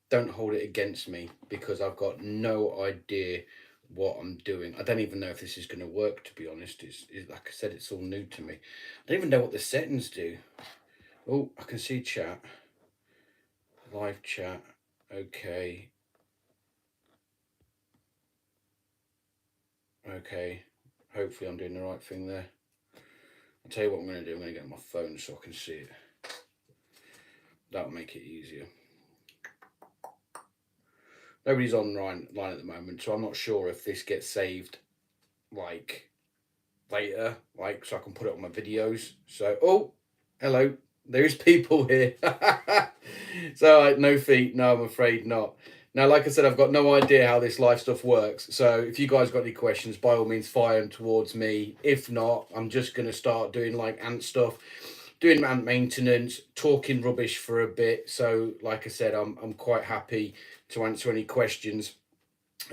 don't hold it against me, because I've got no idea what I'm doing. I don't even know if this is going to work, to be honest. It's like I said, it's all new to me. I don't even know what the settings do. Oh, I can see chat, live chat. Okay, okay. Hopefully, I'm doing the right thing there. I'll tell you what I'm going to do. I'm going to get on my phone so I can see it. That'll make it easier. Nobody's online at the moment, so I'm not sure if this gets saved like later, like so I can put it on my videos. So, oh, hello, there's people here. So, no feet, no, I'm afraid not. Now, like I said, I've got no idea how this live stuff works. So, if you guys got any questions, by all means, fire them towards me. If not, I'm just going to start doing like ant stuff, doing ant maintenance, talking rubbish for a bit. So, like I said, I'm quite happy to answer any questions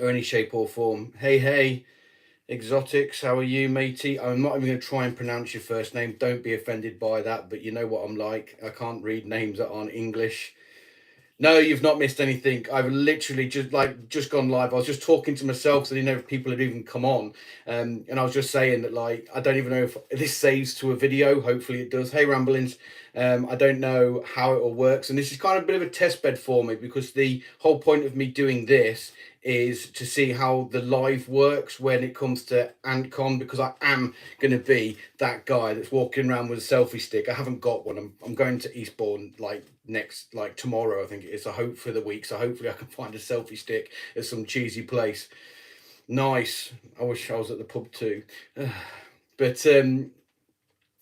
or any shape or form. Hey, Exotics, how are you, matey? I'm not even going to try and pronounce your first name. Don't be offended by that, but you know what I'm like. I can't read names that aren't English. No, you've not missed anything. I've literally just gone live. I was just talking to myself, so I didn't know if people had even come on. And I was just saying that like I don't even know if this saves to a video. Hopefully it does. Hey Ramblings. I don't know how it all works, and this is kind of a bit of a test bed for me, because the whole point of me doing this is to see how the live works when it comes to AntCon, because I am going to be that guy that's walking around with a selfie stick. I haven't got one. I'm going to Eastbourne like next, like tomorrow, I think it is. I hope for the week. So hopefully I can find a selfie stick at some cheesy place. Nice. I wish I was at the pub too. But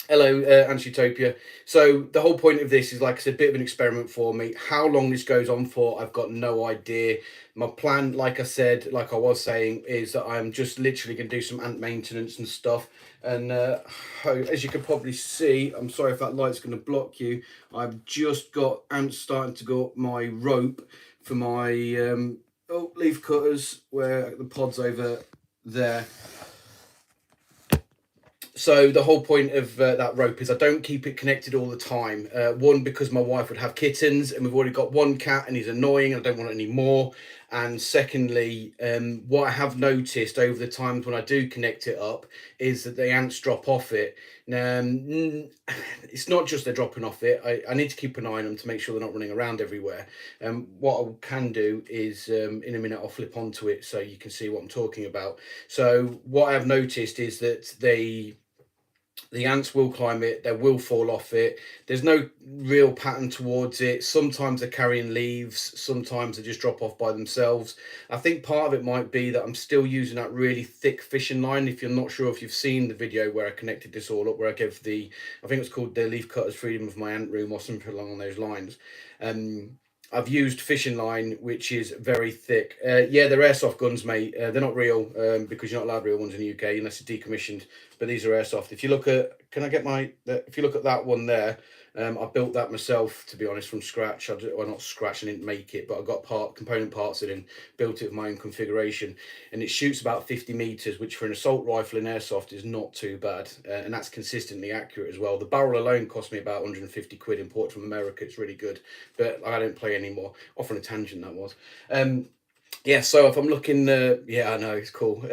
hello, Antutopia. So the whole point of this is, like I said, a bit of an experiment for me. How long this goes on for, I've got no idea. My plan, like I said, like I was saying, is that I'm just literally going to do some ant maintenance and stuff. And as you can probably see, I'm sorry if that light's going to block you. I've just got ants starting to go up my rope for my leaf cutters, where the pod's over there. So the whole point of that rope is I don't keep it connected all the time. One, because my wife would have kittens, and we've already got one cat and he's annoying, I don't want any more. And secondly, what I have noticed over the times when I do connect it up is that the ants drop off it. Now, it's not just they're dropping off it. I need to keep an eye on them to make sure they're not running around everywhere. What I can do is, in a minute, I'll flip onto it so you can see what I'm talking about. So what I've noticed is that the ants will climb it, they will fall off it. There's no real pattern towards it. Sometimes they're carrying leaves, sometimes they just drop off by themselves. I think part of it might be that I'm still using that really thick fishing line. If you're not sure if you've seen the video where I connected this all up, where I gave I think it's called the Leaf Cutters Freedom of My Ant Room or something along those lines. I've used fishing line, which is very thick. Yeah, they're airsoft guns, mate. They're not real, because you're not allowed real ones in the UK unless it's decommissioned. But these are airsoft. If you look at, can I get if you look at that one there, I built that myself, to be honest, from scratch. Well, not scratch, I didn't make it, but I got component parts in and built it with my own configuration. And it shoots about 50 meters, which for an assault rifle in airsoft is not too bad. And that's consistently accurate as well. The barrel alone cost me about 150 quid imported from America. It's really good, but I don't play anymore. Off on a tangent that was. Yeah, so if I'm looking, yeah, I know, it's cool.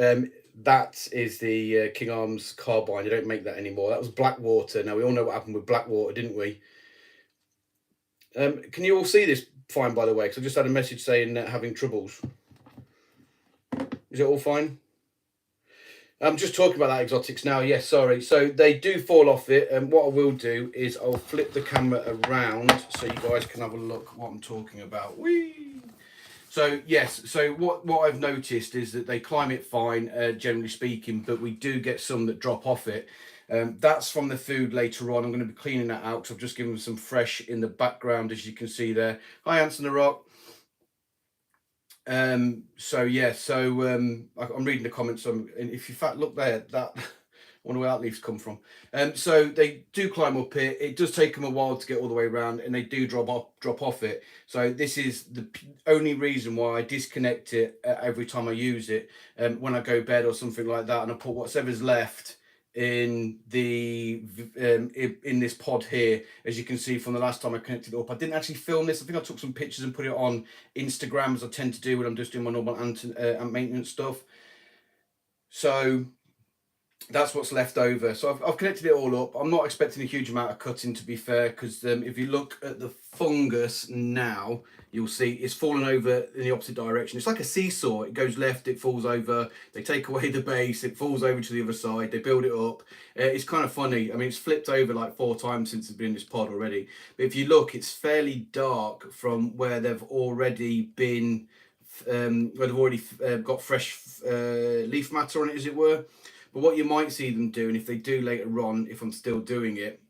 That is the King Arms carbine. They don't make that anymore. That was Blackwater. Now, we all know what happened with Blackwater, didn't we? Can you all see this fine, by the way? Because I just had a message saying having troubles. Is it all fine? I'm just talking about that exotics now. Yes, sorry. So they do fall off it. And what I will do is I'll flip the camera around so you guys can have a look what I'm talking about. Whee! So yes, so what I've noticed is that they climb it fine, generally speaking, but we do get some that drop off it. That's from the food later on. I'm going to be cleaning that out because I've just given them some fresh in the background, as you can see there. Hi, Anson the Rock. So yeah, so I'm reading the comments. And if you in fact look there, that I wonder where that leaf's come from. So they do climb up it. It does take them a while to get all the way around, and they do drop off it. So this is the only reason why I disconnect it every time I use it, when I go bed or something like that, and I put whatever's left in the in this pod here. As you can see from the last time I connected it up, I didn't actually film this. I think I took some pictures and put it on Instagram, as I tend to do when I'm just doing my normal ant maintenance stuff. So that's what's left over. So I've connected it all up. I'm not expecting a huge amount of cutting, to be fair, because if you look at the fungus now, you'll see it's fallen over in the opposite direction. It's like a seesaw. It goes left, it falls over. They take away the base, it falls over to the other side. They build it up. It's kind of funny. I mean, it's flipped over like 4 times since it's been in this pod already. But if you look, it's fairly dark from where they've already been, where they've already got fresh leaf matter on it, as it were. But what you might see them do, and if they do later on, if I'm still doing it,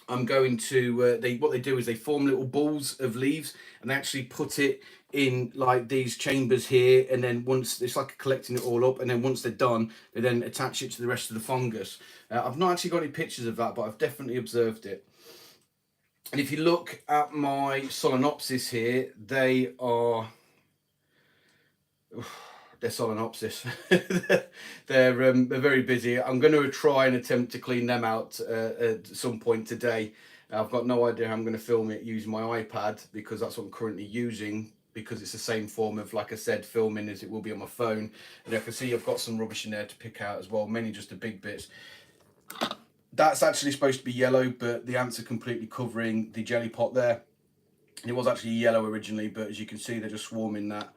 I'm going to what they do is they form little balls of leaves and they actually put it in like these chambers here, and then once it's like collecting it all up, and then once they're done, they then attach it to the rest of the fungus. I've not actually got any pictures of that, but I've definitely observed it. And if you look at my Solenopsis here, they are they're Solenopsis. They're very busy. I'm going to try and attempt to clean them out at some point today. I've got no idea how I'm going to film it using my iPad, because that's what I'm currently using, because it's the same form of, like I said, filming as it will be on my phone. And I can see I've got some rubbish in there to pick out as well, mainly just the big bits. That's actually supposed to be yellow, but the ants are completely covering the jelly pot there. And it was actually yellow originally, but as you can see, they're just swarming that.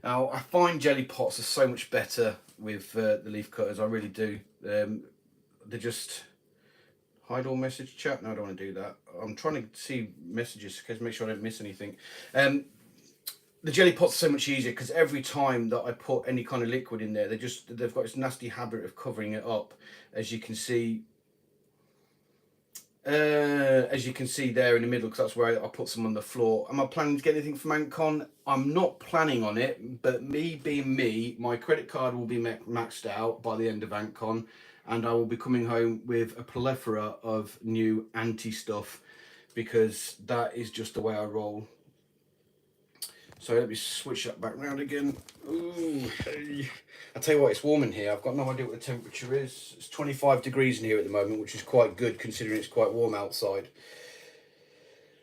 Now, I find jelly pots are so much better with the leaf cutters. I really do. They're just... Hide all message chat? No, I don't want to do that. I'm trying to see messages to make sure I don't miss anything. The jelly pots are so much easier because every time that I put any kind of liquid in there, they've got this nasty habit of covering it up, as you can see. As you can see there in the middle, because that's where I put some on the floor. Am I planning to get anything from AntCon? I'm not planning on it, but me being me, my credit card will be maxed out by the end of AntCon, and I will be coming home with a plethora of new anti stuff, because that is just the way I roll. So let me switch that back round again. Ooh, hey. I tell you what, it's warm in here. I've got no idea what the temperature is. It's 25 degrees in here at the moment, which is quite good considering it's quite warm outside.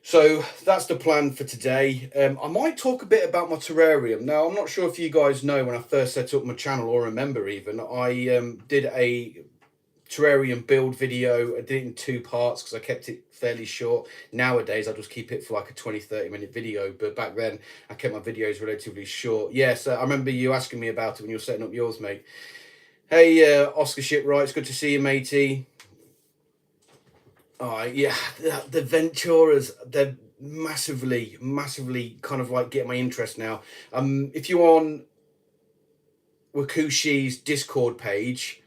So that's the plan for today. I might talk a bit about my terrarium. Now, I'm not sure if you guys know, when I first set up my channel, or remember even, I did a terrarium build video. I did it in 2 parts because I kept it fairly short. Nowadays I just keep it for like a 20-30 minute video, but back then I kept my videos relatively short. Yes, I remember you asking me about it when you were setting up yours, mate. Hey, Oscar Shipwright, it's good to see you, matey. Yeah, the Venturas, they're massively kind of like getting my interest now. If you're on Wakushi's Discord page,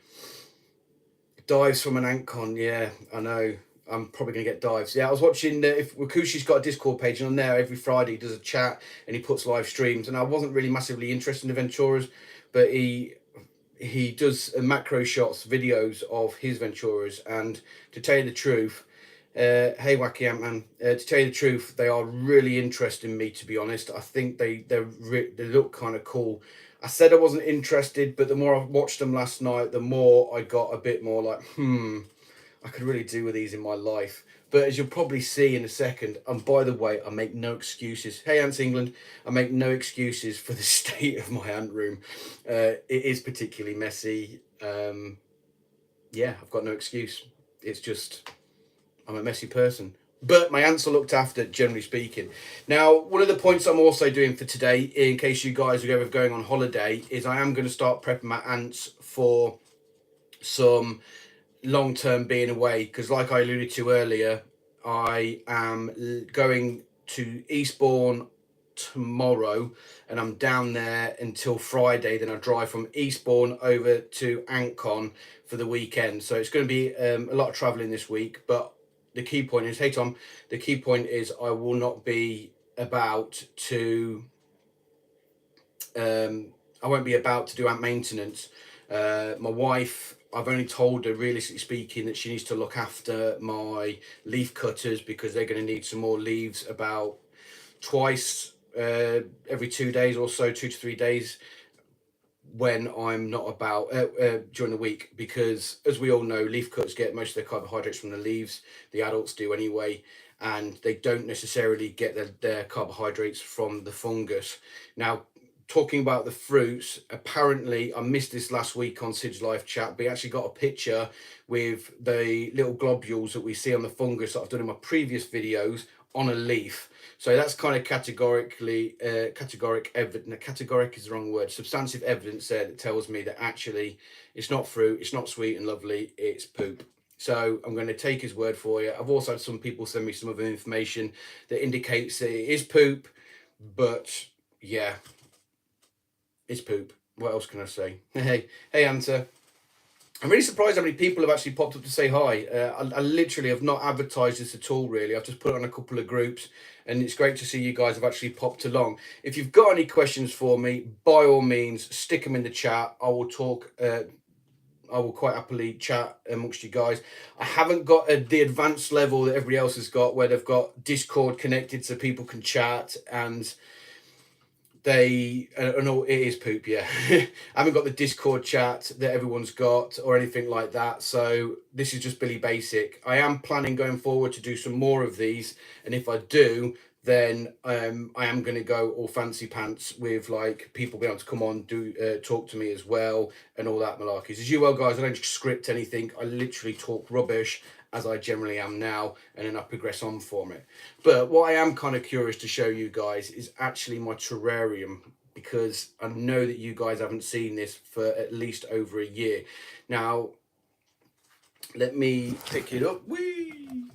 dives from an AntCon, yeah, I know. I'm probably going to get dives. Yeah, I was watching, if Wakushi's got a Discord page, and on there every Friday he does a chat and he puts live streams, and I wasn't really massively interested in the Venturas, but he does macro shots videos of his Venturas, and to tell you the truth, hey Wacky Ant-Man, to tell you the truth, they are really interesting me, to be honest. I think they look kind of cool. I said I wasn't interested, but the more I watched them last night, the more I got a bit more like, I could really do with these in my life. But as you'll probably see in a second, and by the way, I make no excuses. Hey, Ants England, I make no excuses for the state of my ant room. It is particularly messy. Yeah, I've got no excuse. It's just, I'm a messy person. But my ants are looked after, generally speaking. Now, one of the points I'm also doing for today, in case you guys are ever going on holiday, is I am going to start prepping my ants for some long-term being away. Because like I alluded to earlier, I am going to Eastbourne tomorrow, and I'm down there until Friday. Then I drive from Eastbourne over to AntCon for the weekend. So it's going to be a lot of travelling this week, but the key point is, hey Tom, the key point is I will not be about to, I won't be about to do ant maintenance. My wife, I've only told her, realistically speaking, that she needs to look after my leaf cutters, because they're going to need some more leaves about twice every 2 days or so, 2 to 3 days. when I'm not about during the week, because as we all know, leaf cutters get most of their carbohydrates from the leaves. The adults do anyway, and they don't necessarily get their carbohydrates from the fungus. Now, talking about the fruits, apparently I missed this last week on Sid's live chat, but he actually got a picture with the little globules that we see on the fungus that I've done in my previous videos on a leaf. So that's kind of categoric evidence. Categoric is the wrong word. Substantive evidence there that tells me that actually it's not fruit, it's not sweet and lovely, it's poop. So I'm going to take his word for you. I've also had some people send me some other information that indicates that it is poop, but yeah, it's poop. What else can I say? Hey, Anta. I'm really surprised how many people have actually popped up to say hi. I literally have not advertised this at all, really. I've just put it on a couple of groups, and it's great to see you guys have actually popped along. If you've got any questions for me, by all means, stick them in the chat. I will talk. I will quite happily chat amongst you guys. I haven't got the advanced level that everybody else has got, where they've got Discord connected so people can chat and no, it is poop, yeah. I haven't got the Discord chat that everyone's got or anything like that, so this is just Billy Basic. I am planning going forward to do some more of these, and if I do, then I am going to go all fancy pants with like people being able to come on, do talk to me as well, and all that malarkey. As you well, guys, I don't script anything. I literally talk rubbish, as I generally am now, and then I progress on from it. But what I am kind of curious to show you guys is actually my terrarium, because I know that you guys haven't seen this for at least over a year. Now, let me pick it up. Whee!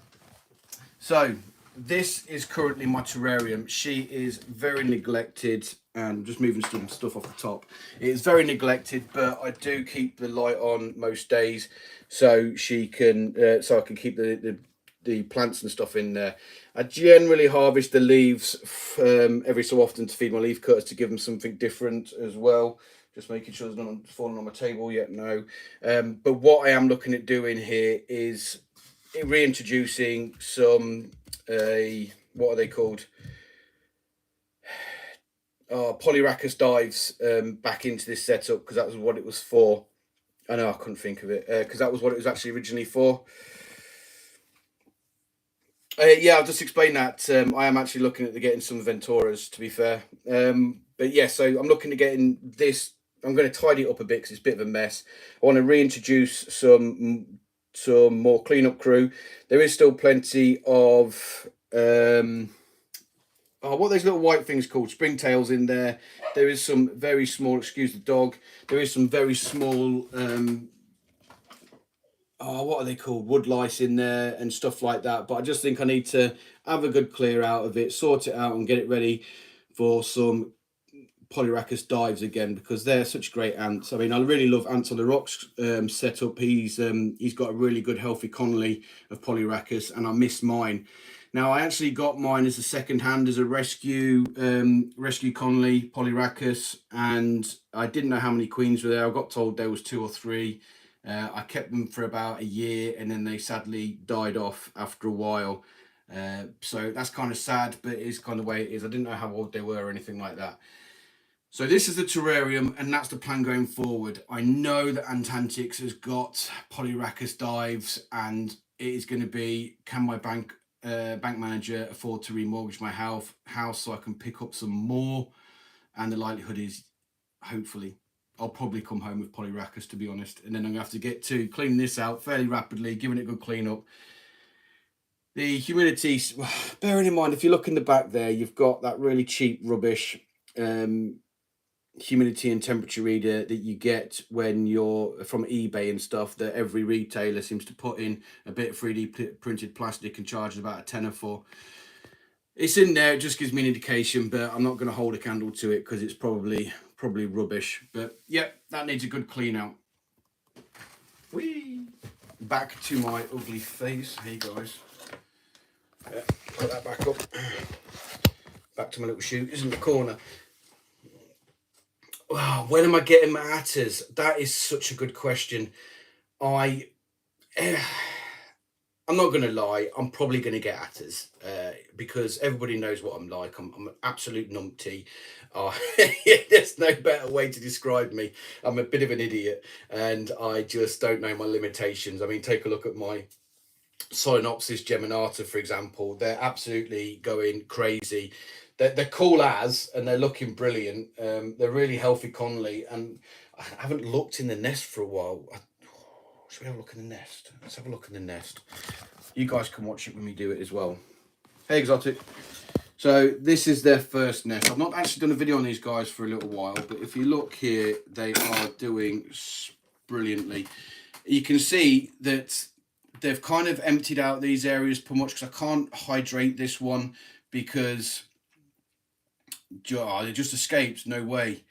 So, this is currently my terrarium. She is very neglected, and just moving some stuff off the top. It is very neglected, but I do keep the light on most days, so she can, so I can keep the plants and stuff in there. I generally harvest the leaves every so often to feed my leaf cutters, to give them something different as well. Just making sure there's none falling on my table yet. No, but what I am looking at doing here is reintroducing some what are they called? Polyrachus dives back into this setup, because that was what it was for. I know I couldn't think of it, because that was what it was actually originally for. Yeah, I'll just explain that. I am actually looking at getting some Venturas, to be fair. But yeah, so I'm looking at getting this. I'm going to tidy it up a bit because it's a bit of a mess. I want to reintroduce some more cleanup crew. There is still plenty of what are those little white things called? Springtails in there. There is some very small, excuse the dog. There is some very small what are they called? Wood lice in there and stuff like that. But I just think I need to have a good clear out of it, sort it out, and get it ready for some Polyrachus dives again, because they're such great ants. I mean, I really love Ants on the Rocks setup. He's got a really good healthy colony of Polyrachus, and I miss mine. Now, I actually got mine as a second hand, as a rescue colony, Polyrachus, and I didn't know how many queens were there. I got told there was 2 or 3. I kept them for about a year, and then they sadly died off after a while. So that's kind of sad, but it is kind of the way it is. I didn't know how old they were or anything like that. So this is the terrarium, and that's the plan going forward. I know that Antantics has got Polyrachus dives, and it is going to be, can my bank manager afford to remortgage my house so I can pick up some more? And the likelihood is, hopefully, I'll probably come home with Polyrachus, to be honest, and then I'm going to have to get to cleaning this out fairly rapidly, giving it a good clean up. The humidity, bearing in mind, if you look in the back there, you've got that really cheap rubbish humidity and temperature reader that you get when you're from eBay and stuff, that every retailer seems to put in a bit of 3D printed plastic and charges about a tenner for. It's in there, it just gives me an indication, but I'm not going to hold a candle to it because it's probably rubbish. But yeah, that needs a good clean out. Whee! Back to my ugly face. Hey guys, put that back up. Back to my little shooters in the corner. Wow, when am I getting my atters? That is such a good question. I'm not going to lie, I'm probably going to get atters because everybody knows what I'm like. I'm an absolute numpty. Uh, there's no better way to describe me. I'm a bit of an idiot and I just don't know my limitations. I mean, take a look at my Solenopsis geminata, for example. They're absolutely going crazy. They're cool as, and they're looking brilliant. They're really healthy colony, and I haven't looked in the nest for a while. Should we have a look in the nest? Let's have a look in the nest. You guys can watch it when we do it as well. Hey, Exotic. So this is their first nest. I've not actually done a video on these guys for a little while, but if you look here, they are doing brilliantly. You can see that they've kind of emptied out these areas per much because I can't hydrate this one because they just escaped. No way.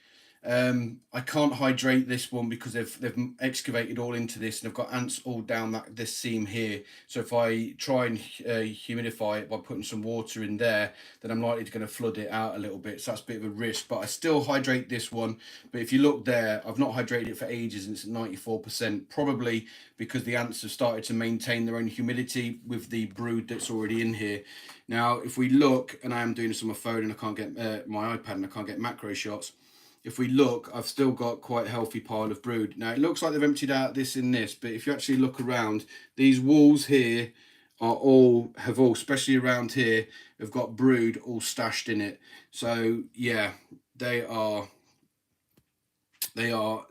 I can't hydrate this one because they've excavated all into this and they've got ants all down this seam here. So if I try and humidify it by putting some water in there, then I'm likely going to flood it out a little bit. So that's a bit of a risk, but I still hydrate this one. But if you look there, I've not hydrated it for ages and it's at 94%, probably because the ants have started to maintain their own humidity with the brood that's already in here. Now, if we look, and I am doing this on my phone and I can't get my iPad and I can't get macro shots. If we look, I've still got quite a healthy pile of brood. Now, it looks like they've emptied out this and this, but if you actually look around, these walls here have all, especially around here, have got brood all stashed in it. So, yeah, they are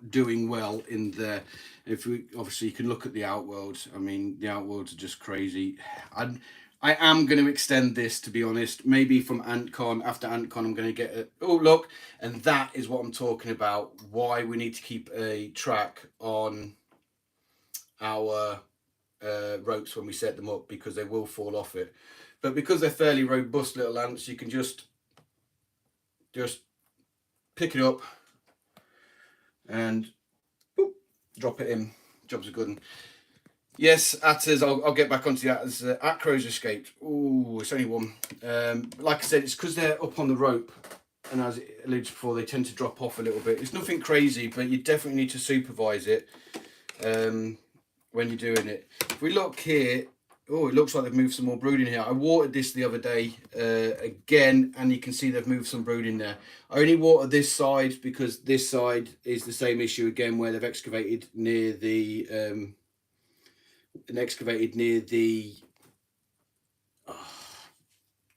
doing well in there. If we, obviously, you can look at the outworlds. I mean, the outworlds are just crazy. I am going to extend this, to be honest. Maybe from AntCon. After AntCon, I'm going to get it. Oh, look. And that is what I'm talking about. Why we need to keep a track on our ropes when we set them up, because they will fall off it. But because they're fairly robust little ants, you can just pick it up and boop, drop it in. Job's a good one. Yes, atters. I'll get back onto the atters. Acros escaped. Oh, it's only one. Like I said, it's because they're up on the rope, and as it alluded before, they tend to drop off a little bit. It's nothing crazy, but you definitely need to supervise it when you're doing it. If we look here, oh, it looks like they've moved some more brood in here. I watered this the other day again, and you can see they've moved some brood in there. I only watered this side because this side is the same issue again, where they've excavated near the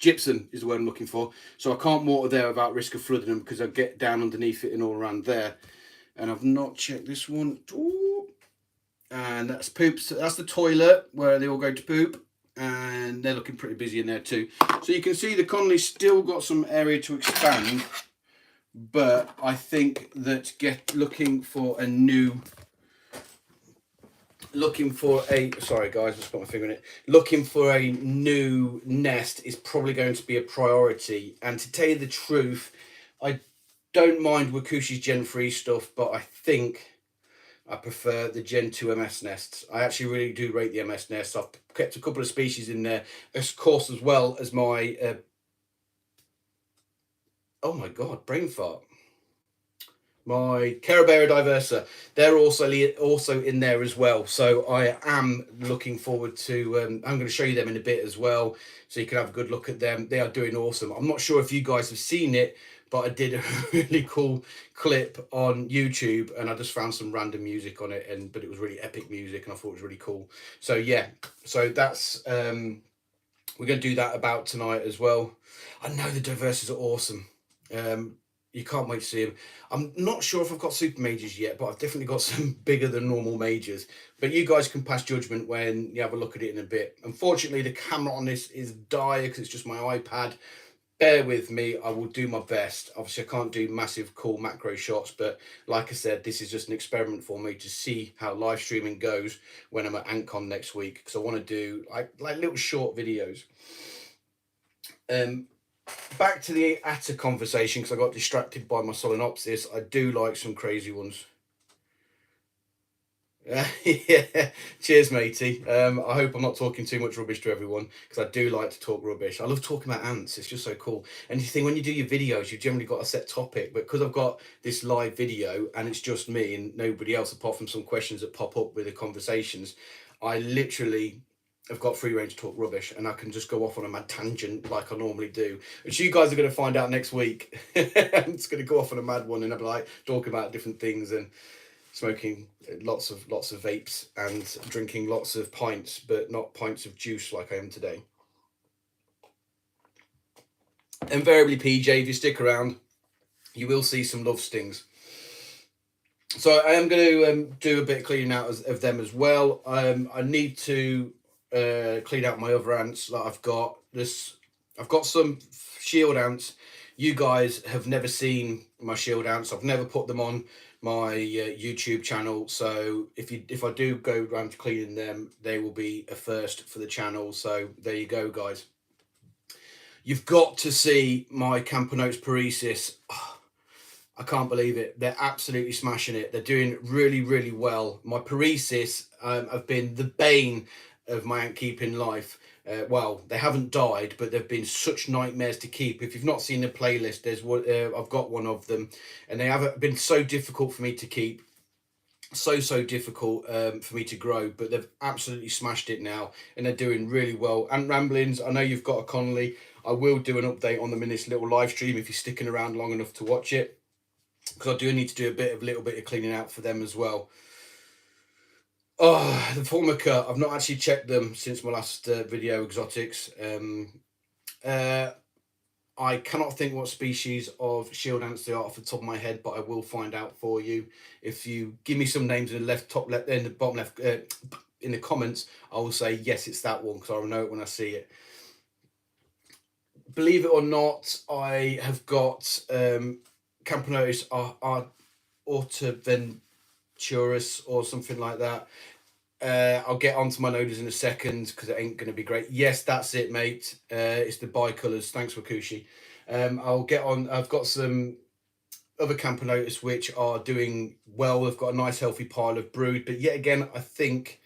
gypsum is the word I'm looking for. So I can't water there without risk of flooding them because I get down underneath it and all around there. And I've not checked this one. Ooh. And that's poop. So that's the toilet where they all go to poop. And they're looking pretty busy in there too. So you can see the colony's still got some area to expand. But I think that looking for a new nest is probably going to be a priority. And to tell you the truth, I don't mind Wakushi's Gen 3 stuff, but I think I prefer the Gen 2 MS nests. I actually really do rate the MS nests. I've kept a couple of species in there, of course, as well as my oh my god, brain fart. My Carabera diversa, they're also in there as well. So I am looking forward to, I'm going to show you them in a bit as well, so you can have a good look at them. They are doing awesome. I'm not sure if you guys have seen it, but I did a really cool clip on YouTube and I just found some random music on it, but it was really epic music and I thought it was really cool. So yeah, so that's, we're going to do that about tonight as well. I know the diversas are awesome. You can't wait to see them. I'm not sure if I've got super majors yet, but I've definitely got some bigger than normal majors. But you guys can pass judgment when you have a look at it in a bit. Unfortunately, the camera on this is dire because it's just my iPad. Bear with me, I will do my best. Obviously, I can't do massive cool macro shots, but like I said, this is just an experiment for me to see how live streaming goes when I'm at AntCon next week, because I want to do like little short videos. Back to the atter conversation, because I got distracted by my Solenopsis. I do like some crazy ones. Yeah, cheers, matey. I hope I'm not talking too much rubbish to everyone, because I do like to talk rubbish. I love talking about ants. It's just so cool. And you think when you do your videos, you've generally got a set topic, but because I've got this live video and it's just me and nobody else apart from some questions that pop up with the conversations, I literally I've got free reign to talk rubbish, and I can just go off on a mad tangent like I normally do, which you guys are going to find out next week. I'm just going to go off on a mad one, and I'm like talking about different things and smoking lots of vapes and drinking lots of pints, but not pints of juice like I am today. Invariably, PJ, if you stick around, you will see some love stings. So I am going to do a bit of cleaning out of them as well. I need to clean out my other ants that I've got. I've got some shield ants. You guys have never seen my shield ants. I've never put them on my YouTube channel. So if I do go around to cleaning them, they will be a first for the channel. So there you go, guys. You've got to see my Camponotus parius. Oh, I can't believe it. They're absolutely smashing it. They're doing really, really well. My parius have been the bane of my ant keeping life. Well, they haven't died, but they've been such nightmares to keep. If you've not seen the playlist, there's one. I've got one of them, and they have been so difficult for me to keep. So difficult for me to grow, but they've absolutely smashed it now, and they're doing really well. And ramblings, I know you've got a Connolly. I will do an update on them in this little live stream if you're sticking around long enough to watch it, because I do need to do a little bit of cleaning out for them as well. Oh, the Formica, I've not actually checked them since my last video, exotics. I cannot think what species of shield ants they are off the top of my head, but I will find out for you. If you give me some names in the top left, in the bottom left, in the comments, I will say yes, it's that one, because I'll know it when I see it. Believe it or not, I have got Camponotus Hortiventurus or something like that. I'll get onto my noders in a second because it ain't going to be great. Yes, that's it, mate. It's the bicolours. Thanks, Wakushi. I'll get on. I've got some other Camponotus which are doing well. They've got a nice healthy pile of brood. But yet again, I think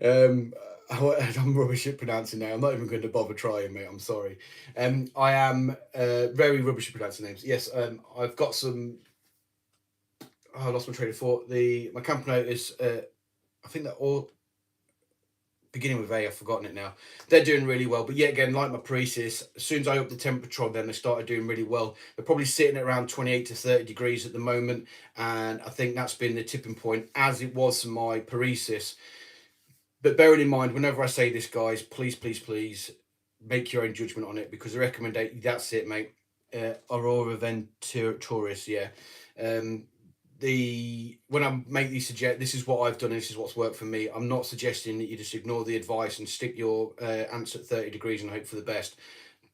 I'm rubbish at pronouncing now. I'm not even going to bother trying, mate. I'm sorry. I am very rubbish at pronouncing names. Yes, I've got some. Oh, I lost my train of thought. My Camponotus, I think they're all beginning with A. I've forgotten it now. They're doing really well, but yet again, like my parius, as soon as I up the temperature on them, they started doing really well. They're probably sitting at around 28 to 30 degrees at the moment, and I think that's been the tipping point, as it was for my parius. But bearing in mind, whenever I say this, guys, please make your own judgment on it, because I recommend that's it, mate. Aurora Venturis, yeah. When I make these this is what I've done, and this is what's worked for me. I'm not suggesting that you just ignore the advice and stick your ants at 30 degrees and hope for the best.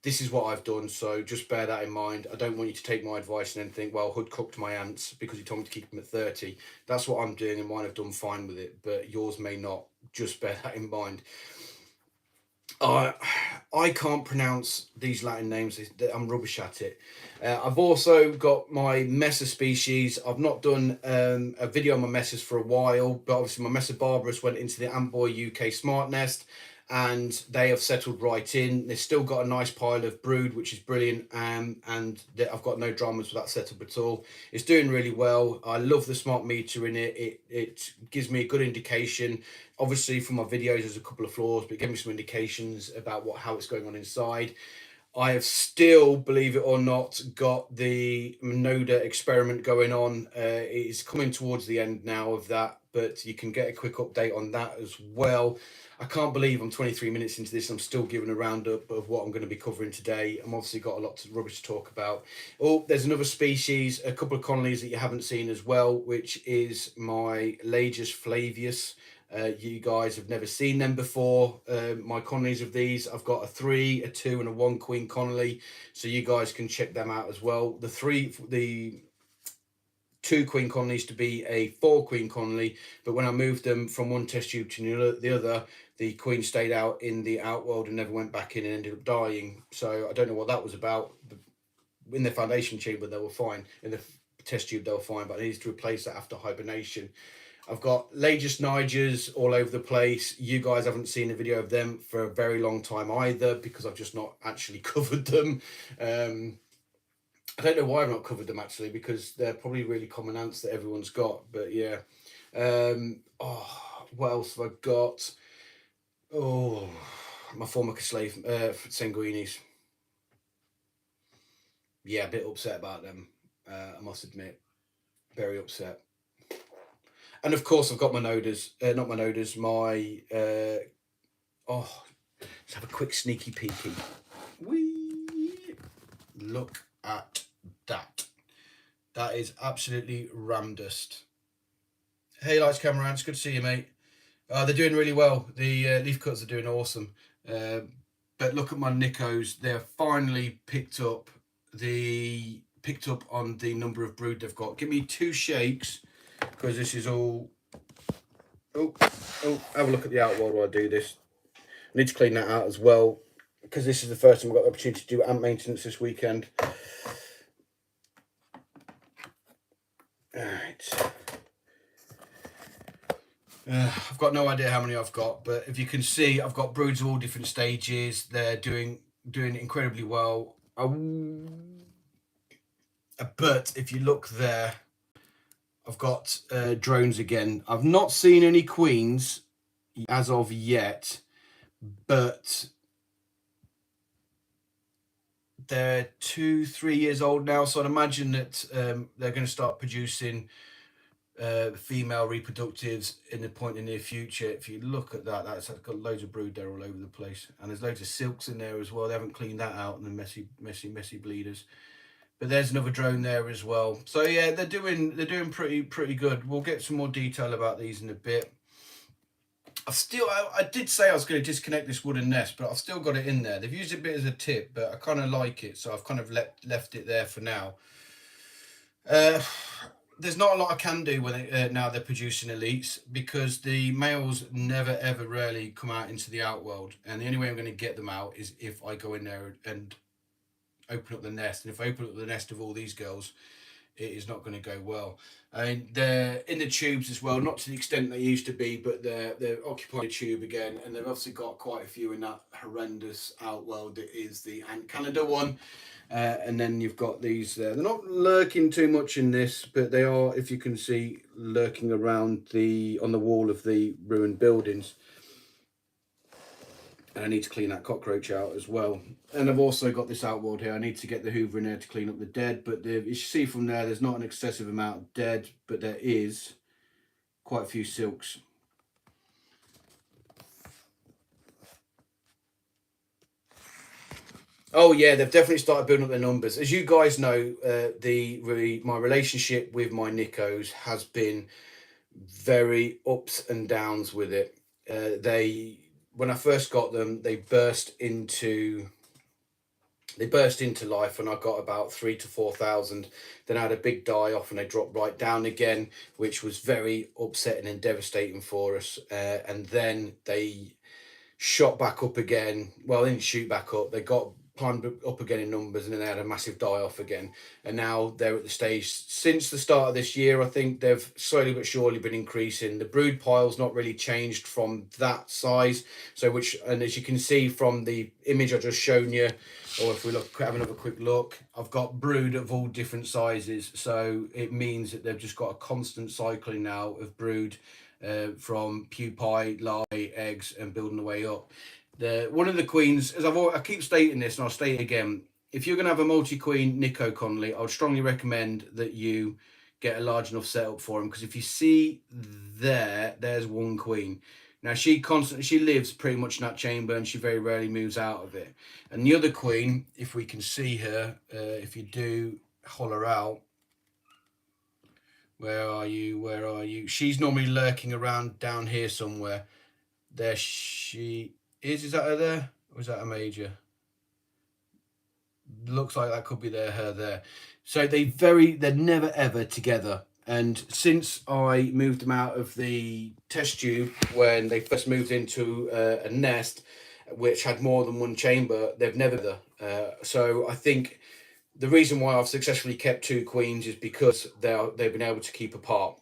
This is what I've done, so just bear that in mind. I don't want you to take my advice and then think, well, Hood cooked my ants because he told me to keep them at 30. That's what I'm doing, and mine have done fine with it, but yours may not. Just bear that in mind. I can't pronounce these Latin names. I'm rubbish at it. I've also got my Messor species. I've not done a video on my Messors for a while, but obviously my Messor barbarus went into the Antboy UK Smart Nest, and they have settled right in. They've still got a nice pile of brood, which is brilliant, and I've got no dramas with that setup at all. It's doing really well. I love the smart meter in it. It gives me a good indication. Obviously, from my videos, there's a couple of flaws, but it gave me some indications about how it's going on inside. I have still, believe it or not, got the Noda experiment going on. It's coming towards the end now of that, but you can get a quick update on that as well. I can't believe I'm 23 minutes into this. I'm still giving a roundup of what I'm going to be covering today. I'm obviously got a lot of rubbish to talk about. Oh, there's another species, a couple of colonies that you haven't seen as well, which is my Lasius and Flavius. You guys have never seen them before. My colonies of these, I've got a 3, a 2, and a 1 queen colony, so you guys can check them out as well. The 2 queen colonies to be a 4 queen colony, but when I moved them from one test tube to the other, the queen stayed out in the outworld and never went back in and ended up dying. So I don't know what that was about. In the foundation chamber, they were fine. In the test tube, they were fine, but I needed to replace that after hibernation. I've got Lasius Nigers all over the place. You guys haven't seen a video of them for a very long time either, because I've just not actually covered them. I don't know why I've not covered them actually, because they're probably really common ants that everyone's got. But yeah, What else have I got? Oh, my Formica slave sanguinis. Yeah, a bit upset about them. I must admit, very upset. And of course, I've got my noders. Not my noders. My oh, let's have a quick sneaky peeky. Whee! Look at that. That is absolutely ramdust. Hey, Lights Camera, it's good to see you, mate. They're doing really well. The leaf cuts are doing awesome. But look at my Nicos. They're finally picked up on the number of brood they've got. Give me 2 shakes, because this is all. Oh, have a look at the outworld while I do this. I need to clean that out as well, because this is the first time I've got the opportunity to do ant maintenance this weekend. Alright. I've got no idea how many I've got, but if you can see, I've got broods of all different stages. They're doing incredibly well. But if you look there, I've got drones again. I've not seen any queens as of yet, but they're 2-3 years old now, so I'd imagine that they're going to start producing female reproductives in the near future. If you look at that, that's got loads of brood there all over the place, and there's loads of silks in there as well. They haven't cleaned that out, and the messy bleeders. But there's another drone there as well. So yeah, they're doing pretty good. We'll get some more detail about these in a bit. I did say I was going to disconnect this wooden nest, but I've still got it in there. They've used it a bit as a tip, but I kind of like it, so I've kind of left it there for now. There's not a lot I can do when now they're producing elites, because the males never ever rarely come out into the outworld, and the only way I'm going to get them out is if I go in there and open up the nest. And if I open up the nest of all these girls, it is not going to go well. I mean, they're in the tubes as well, not to the extent they used to be, but they're occupying the tube again, and they've obviously got quite a few in that horrendous outworld that is the Ant Canada one. And then you've got these there. They're not lurking too much in this, but they are, if you can see, lurking around on the wall of the ruined buildings. And I need to clean that cockroach out as well. And I've also got this outworld here. I need to get the Hoover in there to clean up the dead. But you see from there, there's not an excessive amount of dead, but there is quite a few silks. Oh yeah, they've definitely started building up their numbers. As you guys know, my relationship with my Nicos has been very ups and downs with it. When I first got them, they burst into life, and I got about 3,000 to 4,000. Then I had a big die off, and they dropped right down again, which was very upsetting and devastating for us. And then they shot back up again. Well, they didn't shoot back up. They climbed up again in numbers, and then they had a massive die off again. And now they're at the stage, since the start of this year, I think they've slowly but surely been increasing. The brood pile's not really changed from that size. And as you can see from the image I just shown you, or if we have another quick look, I've got brood of all different sizes. So it means that they've just got a constant cycling now of brood, from pupae, larvae, eggs, and building the way up. One of the queens, I keep stating this, and I'll state it again, if you're going to have a multi-queen Nico Connolly, I would strongly recommend that you get a large enough setup for them, because if you see there's one queen. Now she lives pretty much in that chamber, and she very rarely moves out of it. And the other queen, if we can see her, if you do holler out, where are you? She's normally lurking around down here somewhere. There she is that her there? Or is that a major? Looks like that could be her there. So they're never ever together. And since I moved them out of the test tube, when they first moved into a nest which had more than one chamber, they've never. So I think the reason why I've successfully kept 2 queens is because they've been able to keep apart.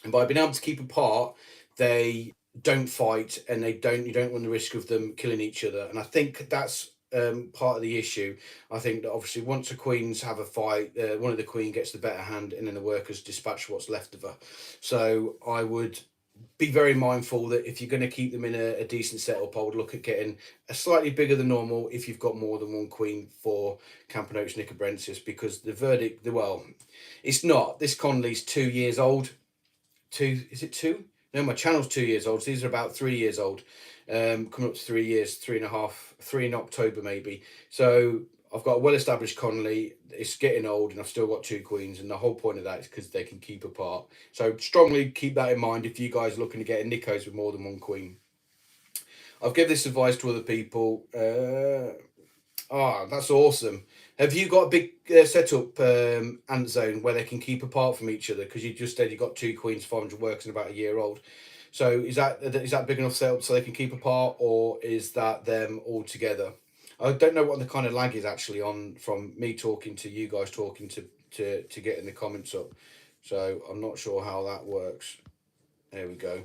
And by being able to keep apart, they don't fight, and you don't run the risk of them killing each other. And I think that's part of the issue. I think that obviously once the queens have a fight, one of the queen gets the better hand, and then the workers dispatch what's left of her. So I would be very mindful that if you're going to keep them in a decent setup, I would look at getting a slightly bigger than normal if you've got more than one queen for Camponotus nicobrensis, because the verdict, well, it's not. This Conley's 2 years old. Is it two? No, my channel's 2 years old. So these are about 3 years old. Coming up to 3 years, 3.5, 3 in October maybe. So I've got a well-established Conley. It's getting old, and I've still got 2 queens. And the whole point of that is because they can keep apart. So strongly keep that in mind if you guys are looking to get a Nicos with more than one queen. I've given this advice to other people. That's awesome. Have you got a big setup ant zone where they can keep apart from each other? Because you just said you got 2 queens, 500 workers, and about a year old. So is that big enough setup so they can keep apart, or is that them all together? I don't know what the kind of lag is actually on from me talking to you guys talking to getting the comments up. So I'm not sure how that works. There we go.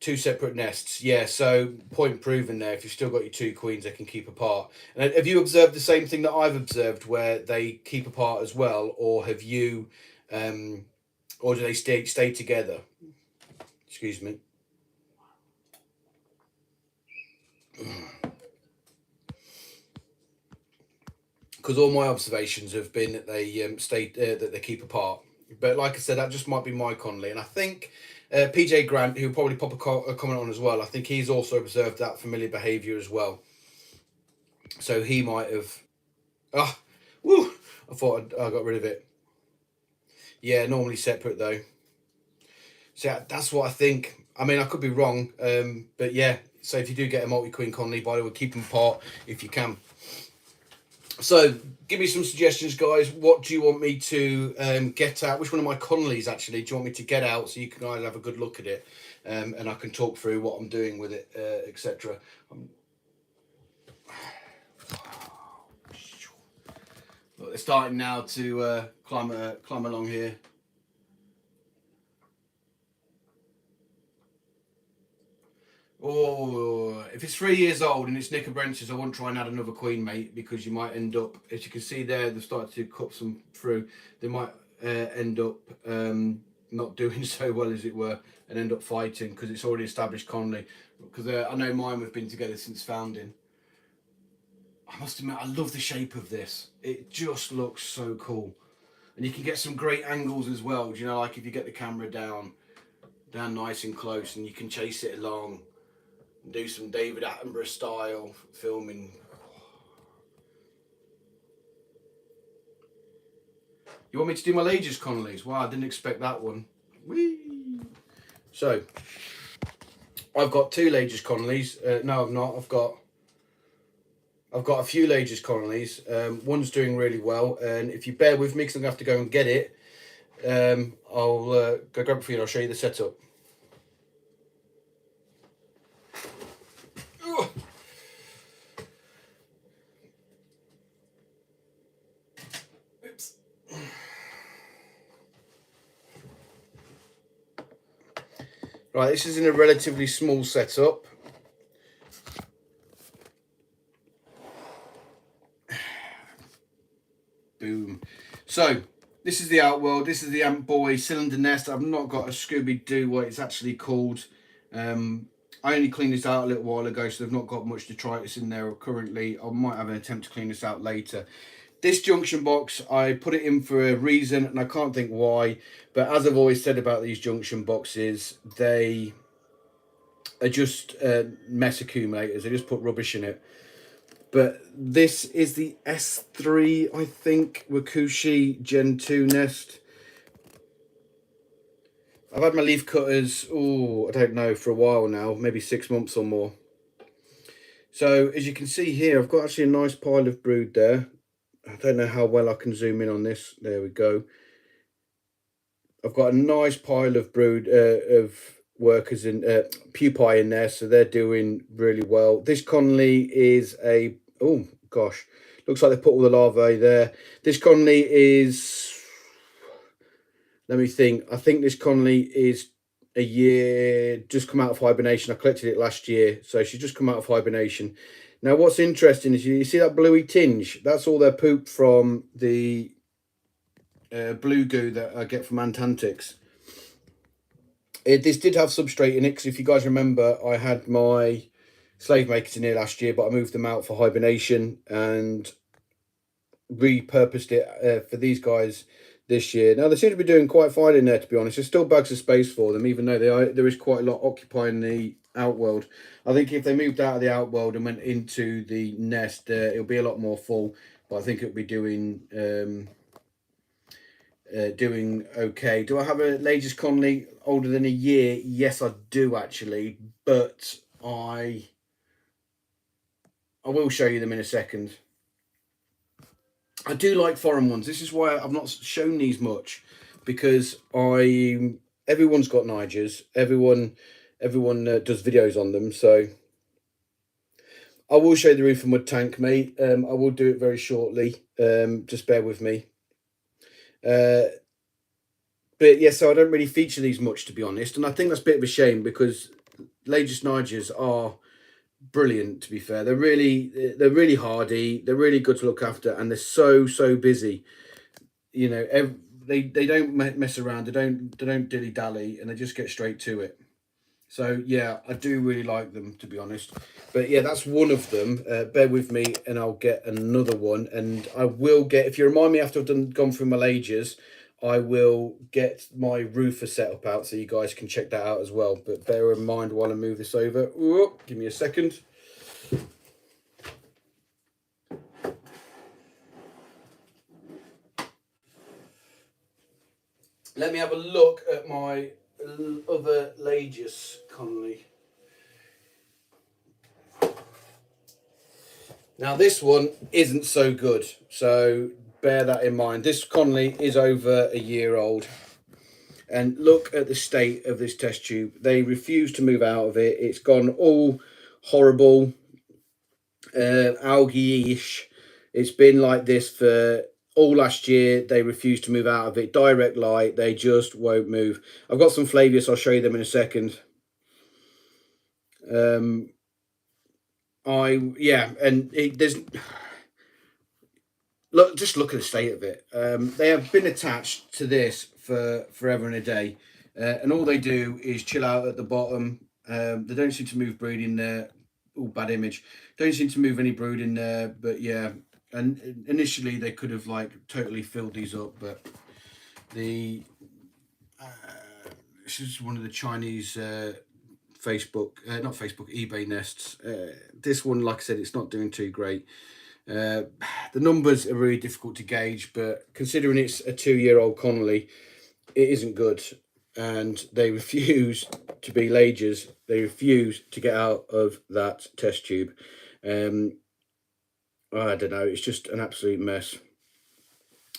2 separate nests. Yeah, so point proven there. If you've still got your 2 queens, they can keep apart. And have you observed the same thing that I've observed, where they keep apart as well, or have you, or do they stay together? Excuse me. Because all my observations have been that they that they keep apart. But like I said, that just might be my Conley, and I think PJ Grant, who'll probably pop a comment on as well, I think he's also observed that familiar behaviour as well. So he might have. Woo! I thought I got rid of it. Yeah, normally separate though. So that's what I think. I mean, I could be wrong, but yeah. So if you do get a multi-queen Conley, by the way, keep them apart if you can. So give me some suggestions, guys. What do you want me to get out? Which one of my Conleys actually do you want me to get out so you can guys have a good look at it, and I can talk through what I'm doing with it, etc. Look, they're starting now to climb along here. Oh, if it's 3 years old and it's nicobrensis, I won't try and add another queen, mate, because you might end up, as you can see there, they've started to cut some through. They might end up not doing so well, as it were, and end up fighting because it's already established Conley. Because I know mine have been together since founding. I must admit, I love the shape of this. It just looks so cool. And you can get some great angles as well. You know, like if you get the camera down nice and close, and you can chase it along and do some David Attenborough style filming. You want me to do my Lasius Conleys? Wow, I didn't expect that one. Whee! So, I've got 2 Lasius Conleys. No, I've not. I've got a few Lasius Conleys. One's doing really well, and if you bear with me, because I'm going to have to go and get it, I'll go grab it for you and I'll show you the setup. Oops. Right, this is in a relatively small setup. Boom. So, this is the outworld. This is the Ant Boy cylinder nest. I've not got a Scooby-Doo what it's actually called. I only cleaned this out a little while ago, so they've not got much detritus in there currently. I might have an attempt to clean this out later. This junction box, I put it in for a reason, and I can't think why. But as I've always said about these junction boxes, they are just mess accumulators. They just put rubbish in it. But this is the S3, I think, Wakushi Gen 2 nest. I've had my leaf cutters, I don't know, for a while now, maybe 6 months or more. So, as you can see here, I've got actually a nice pile of brood there. I don't know how well I can zoom in on this. There we go. I've got a nice pile of brood of workers in pupae in there, so they're doing really well. This Conley is a looks like they put all the larvae there. This Conley is, let me think, I think this Conley is a year, just come out of hibernation. I collected it last year, so she's just come out of hibernation. Now what's interesting is you see that bluey tinge, that's all their poop from the blue goo that I get from Antantics. This did have substrate in it, because if you guys remember, I had my slave makers in here last year, but I moved them out for hibernation and repurposed it for these guys this year. Now they seem to be doing quite fine in there, to be honest. There's still bags of space for them, even though there is quite a lot occupying the outworld. I think if they moved out of the outworld and went into the nest, it'll be a lot more full, but I think it'll be doing okay. Do I have a Lasius colony older than a year? Yes, I do actually, but I will show you them in a second. I do like foreign ones. This is why I've not shown these much, because everyone's got Nigers. Everyone does videos on them. So I will show you the roof and wood tank, mate. I will do it very shortly. Just bear with me. But yeah, so I don't really feature these much, to be honest, and I think that's a bit of a shame, because Lasius Nigers are brilliant. To be fair, they're really hardy. They're really good to look after, and they're so busy. You know, they don't mess around. They don't dilly dally, and they just get straight to it. So yeah, I do really like them, to be honest. But yeah, that's one of them. Bear with me, and I'll get another one. And I will get, if you remind me after I've gone through my Lasius, I will get my roofer setup out so you guys can check that out as well. But bear in mind while I move this over. Ooh, give me a second. Let me have a look at my other Lasius colony. Now this one isn't so good, so bear that in mind. This colony is over a year old, and look at the state of this test tube. They refuse to move out of it. It's gone all horrible, algae-ish. It's been like this for all last year. They refuse to move out of it. Direct light, they just won't move. I've got some Flavius. I'll show you them in a second. There's look, just look at the state of it. They have been attached to this for forever and a day, and all they do is chill out at the bottom. They don't seem to move brood in there. Oh, bad image. Don't seem to move any brood in there. But yeah, and initially they could have like totally filled these up, but the this is one of the Chinese eBay nests. This one, like I said, it's not doing too great. The numbers are really difficult to gauge, but considering it's a 2-year-old colony, it isn't good. And they refuse to be Lasius. They refuse to get out of that test tube. I don't know. It's just an absolute mess.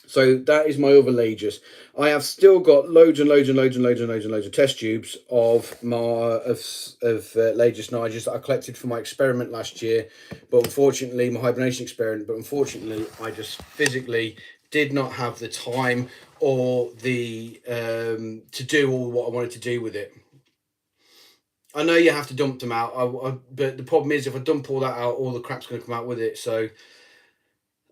So that is my other Lasius. I have still got loads of test tubes of Lasius Nigers that I collected for my experiment last year, but unfortunately, my hibernation experiment. But unfortunately, I just physically did not have the time or the to do all what I wanted to do with it. I know you have to dump them out, but the problem is if I dump all that out, all the crap's going to come out with it. So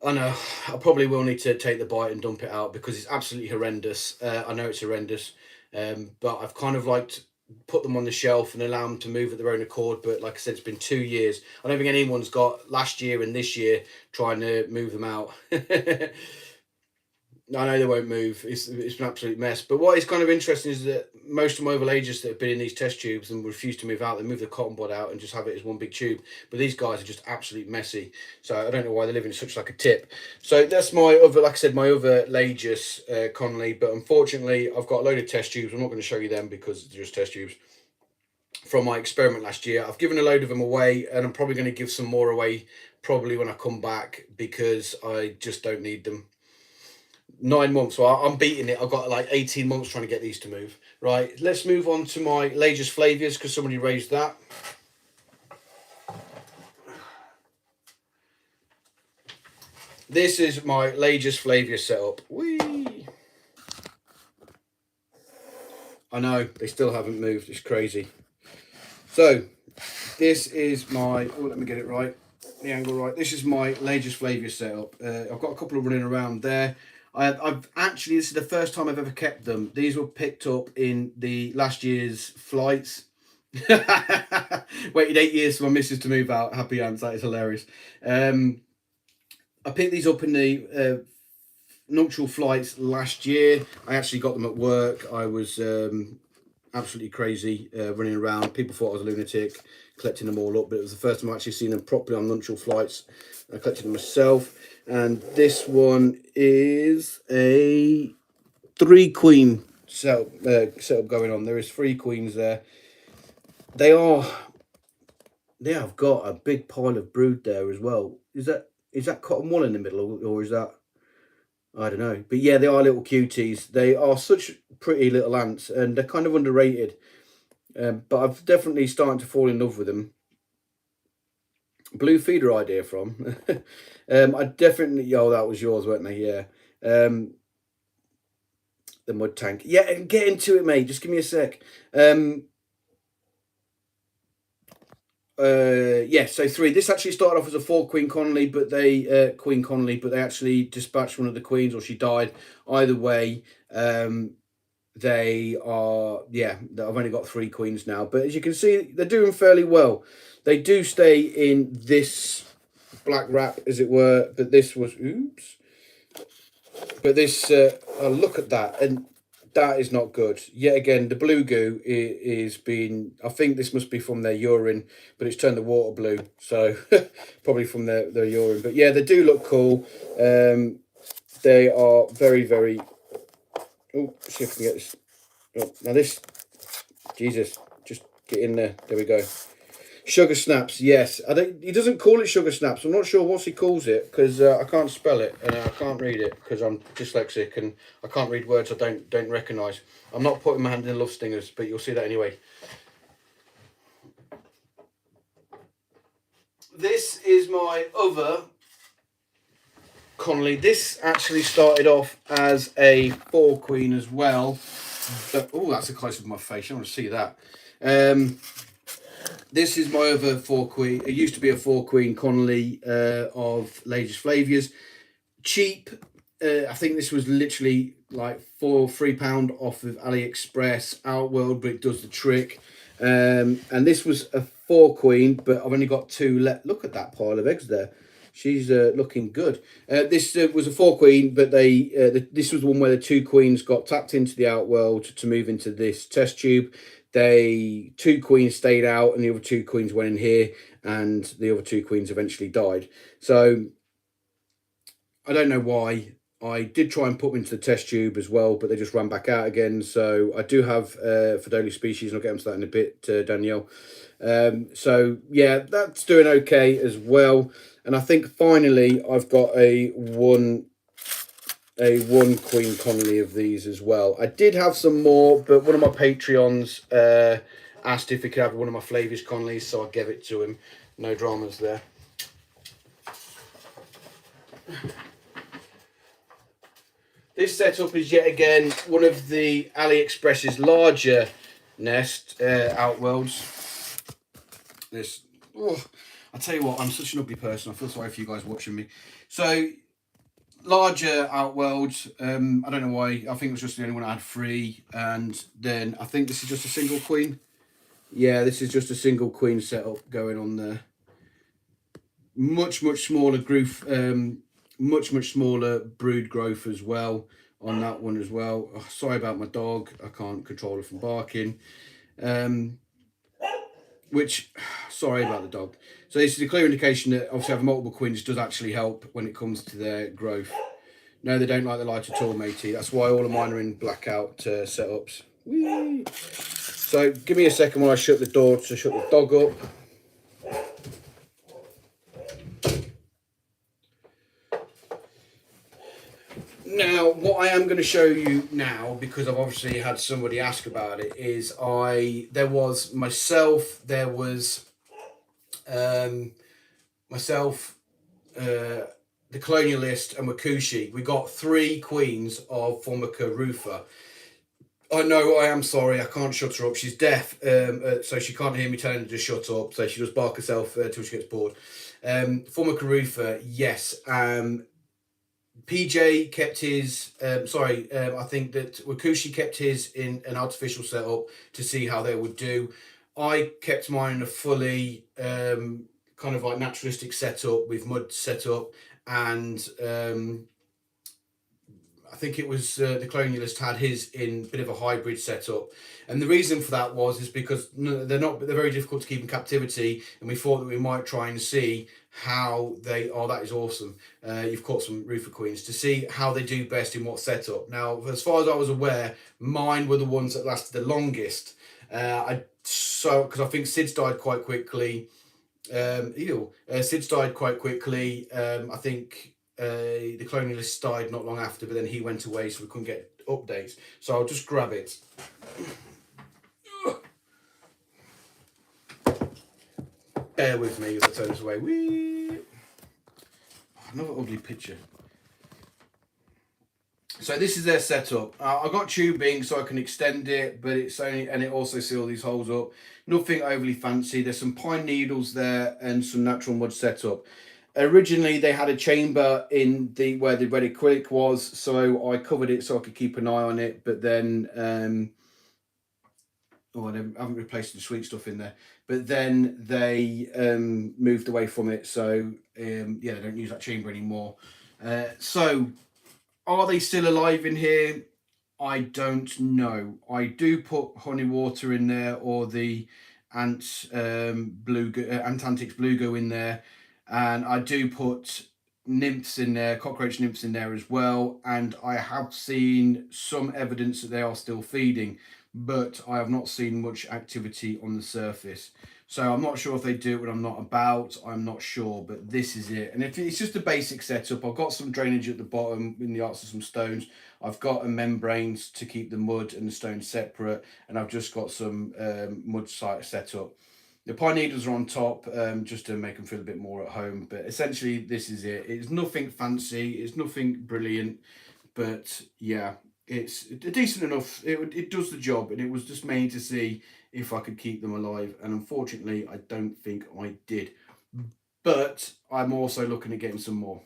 I know I probably will need to take the bite and dump it out, because it's absolutely horrendous. I know it's horrendous, but I've kind of like put them on the shelf and allow them to move at their own accord. But like I said, it's been 2 years. I don't think anyone's got last year and this year trying to move them out. I know they won't move. It's an absolute mess. But what is kind of interesting is that most of my other Lasius that have been in these test tubes and refuse to move out, they move the cotton bud out and just have it as one big tube. But these guys are just absolutely messy. So I don't know why they live in such like a tip. So that's my other, like I said, my other Lasius colony. But unfortunately, I've got a load of test tubes. I'm not going to show you them because they're just test tubes from my experiment last year. I've given a load of them away, and I'm probably going to give some more away probably when I come back, because I just don't need them. 9 months, so I'm beating it. I've got like 18 months trying to get these to move. Right, let's move on to my Lasius Flavius, because somebody raised that. This is my Lasius Flavius setup. Whee! I know, they still haven't moved. It's crazy. So, this is my... Oh, let me get it right. The angle right. This is my Lasius Flavius setup. I've got a couple of running around there. I've actually, this is the first time I've ever kept them. These were picked up in the last year's flights. Waited 8 years for my missus to move out. Happy ants, that is hilarious. I picked these up in the nuptial flights last year. I actually got them at work. I was absolutely crazy running around. People thought I was a lunatic collecting them all up, but it was the first time I actually seen them properly on nuptial flights. I collected them myself, and this one is a 3 queen setup going on. There is 3 queens there. They have got a big pile of brood there as well. Is that cotton wool in the middle, or is that, I don't know. But yeah, they are little cuties. They are such pretty little ants, and they're kind of underrated. But I've definitely started to fall in love with them. Blue feeder idea from. I definitely, oh, that was yours, weren't they? Yeah. The mud tank. Yeah, get into it, mate. Just give me a sec. Yeah, so 3. This actually started off as a 4 queen colony, but they actually dispatched one of the queens, or she died. Either way, they are, yeah, I've only got 3 queens now, but as you can see, they're doing fairly well. They do stay in this black wrap, as it were, but this was, oops, but this, look at that, and that is not good. Yet again, the blue goo is being, I think this must be from their urine, but it's turned the water blue, so probably from their urine. But yeah, they do look cool. They are very, very, oh, see if I can get this. Oh, now this, Jesus, just get in there. There we go. Sugar snaps, yes. He doesn't call it sugar snaps. I'm not sure what he calls it, because I can't spell it and I can't read it because I'm dyslexic and I can't read words I don't recognise. I'm not putting my hand in love stingers, but you'll see that anyway. This is my other colony. This actually started off as a 4 queen as well. But, oh, that's a close-up of my face. I want to see that. This is my other 4 queen. It used to be a 4 queen colony of Lasius Flavius. Cheap. I think this was literally like £3 off of AliExpress, Outworld, but it does the trick. And this was a 4 queen, but I've only got 2 left. Look at that pile of eggs there. She's looking good. This was a 4 queen, but this was the one where the 2 queens got tapped into the Outworld to move into this test tube. 2 queens stayed out, and the other 2 queens went in here, and the other 2 queens eventually died. So I don't know why. I did try and put them into the test tube as well, but they just ran back out again. So I do have Pheidole species, and I'll get onto that in a bit, Danielle. So yeah, that's doing okay as well. And I think finally I've got a one queen colony of these as well. I did have some more, but one of my Patreons asked if he could have one of my Flavius colonies, so I gave it to him. No dramas there. This setup is yet again one of the AliExpress's larger nest outworlds. This, oh, I tell you what, I'm such an ugly person. I feel sorry for you guys watching me. So, larger outworlds. I don't know why. I think it was just the only one I had 3, and then I think this is just a single queen. Yeah, this is just a single queen setup going on there. Much smaller growth. Much smaller brood growth as well on that one as well. Oh, sorry about my dog. I can't control her from barking. Sorry about the dog. So this is a clear indication that obviously having multiple queens does actually help when it comes to their growth. No, they don't like the light at all, matey. That's why all of mine are in blackout setups. Whee! So give me a second while I shut the door to shut the dog up. Now, what I am going to show you now, because I've obviously had somebody ask about it, is there was myself, the colonialist, and Wakushi. We got 3 queens of Formica rufa. I know, I am sorry, I can't shut her up. She's deaf, so she can't hear me telling her to shut up, so she just bark herself till she gets bored. Formica rufa, yes. PJ kept his, I think that Wakushi kept his in an artificial setup to see how they would do. I kept mine in a fully kind of like naturalistic setup with mud setup, and I think it was the colonialist had his in a bit of a hybrid setup, and the reason for that is because they're very difficult to keep in captivity, and we thought that we might try and see how they. Oh, that is awesome! You've caught some roofer queens to see how they do best in what setup. Now, as far as I was aware, mine were the ones that lasted the longest. Because I think Sid's died quite quickly. Sid's died quite quickly. I think the colonialist died not long after, but then he went away, so we couldn't get updates. So I'll just grab it. Bear with me as I turn this away. Whee! Another ugly picture. So this is their setup. I got tubing so I can extend it, but it's only, and it also seals these holes up. Nothing overly fancy. There's some pine needles there and some natural mud setup. Originally, they had a chamber in the where the red acrylic was, so I covered it so I could keep an eye on it. But then, I haven't replaced the sweet stuff in there. But then they moved away from it, so yeah, they don't use that chamber anymore. So, are they still alive in here? I don't know. I do put honey water in there, or the ant Antantics bluego in there, and I do put nymphs in there, cockroach nymphs in there as well, and I have seen some evidence that they are still feeding, but I have not seen much activity on the surface. So I'm not sure if they do it when I'm not about. I'm not sure, but this is it. And if it's just a basic setup, I've got some drainage at the bottom in the arts of some stones. I've got a membranes to keep the mud and the stones separate, and I've just got some mud site set up. The pine needles are on top, just to make them feel a bit more at home. But essentially, this is it. It's nothing fancy. It's nothing brilliant. But yeah, it's decent enough. It does the job, and it was just made to see if I could keep them alive. And unfortunately, I don't think I did. But I'm also looking at getting some more.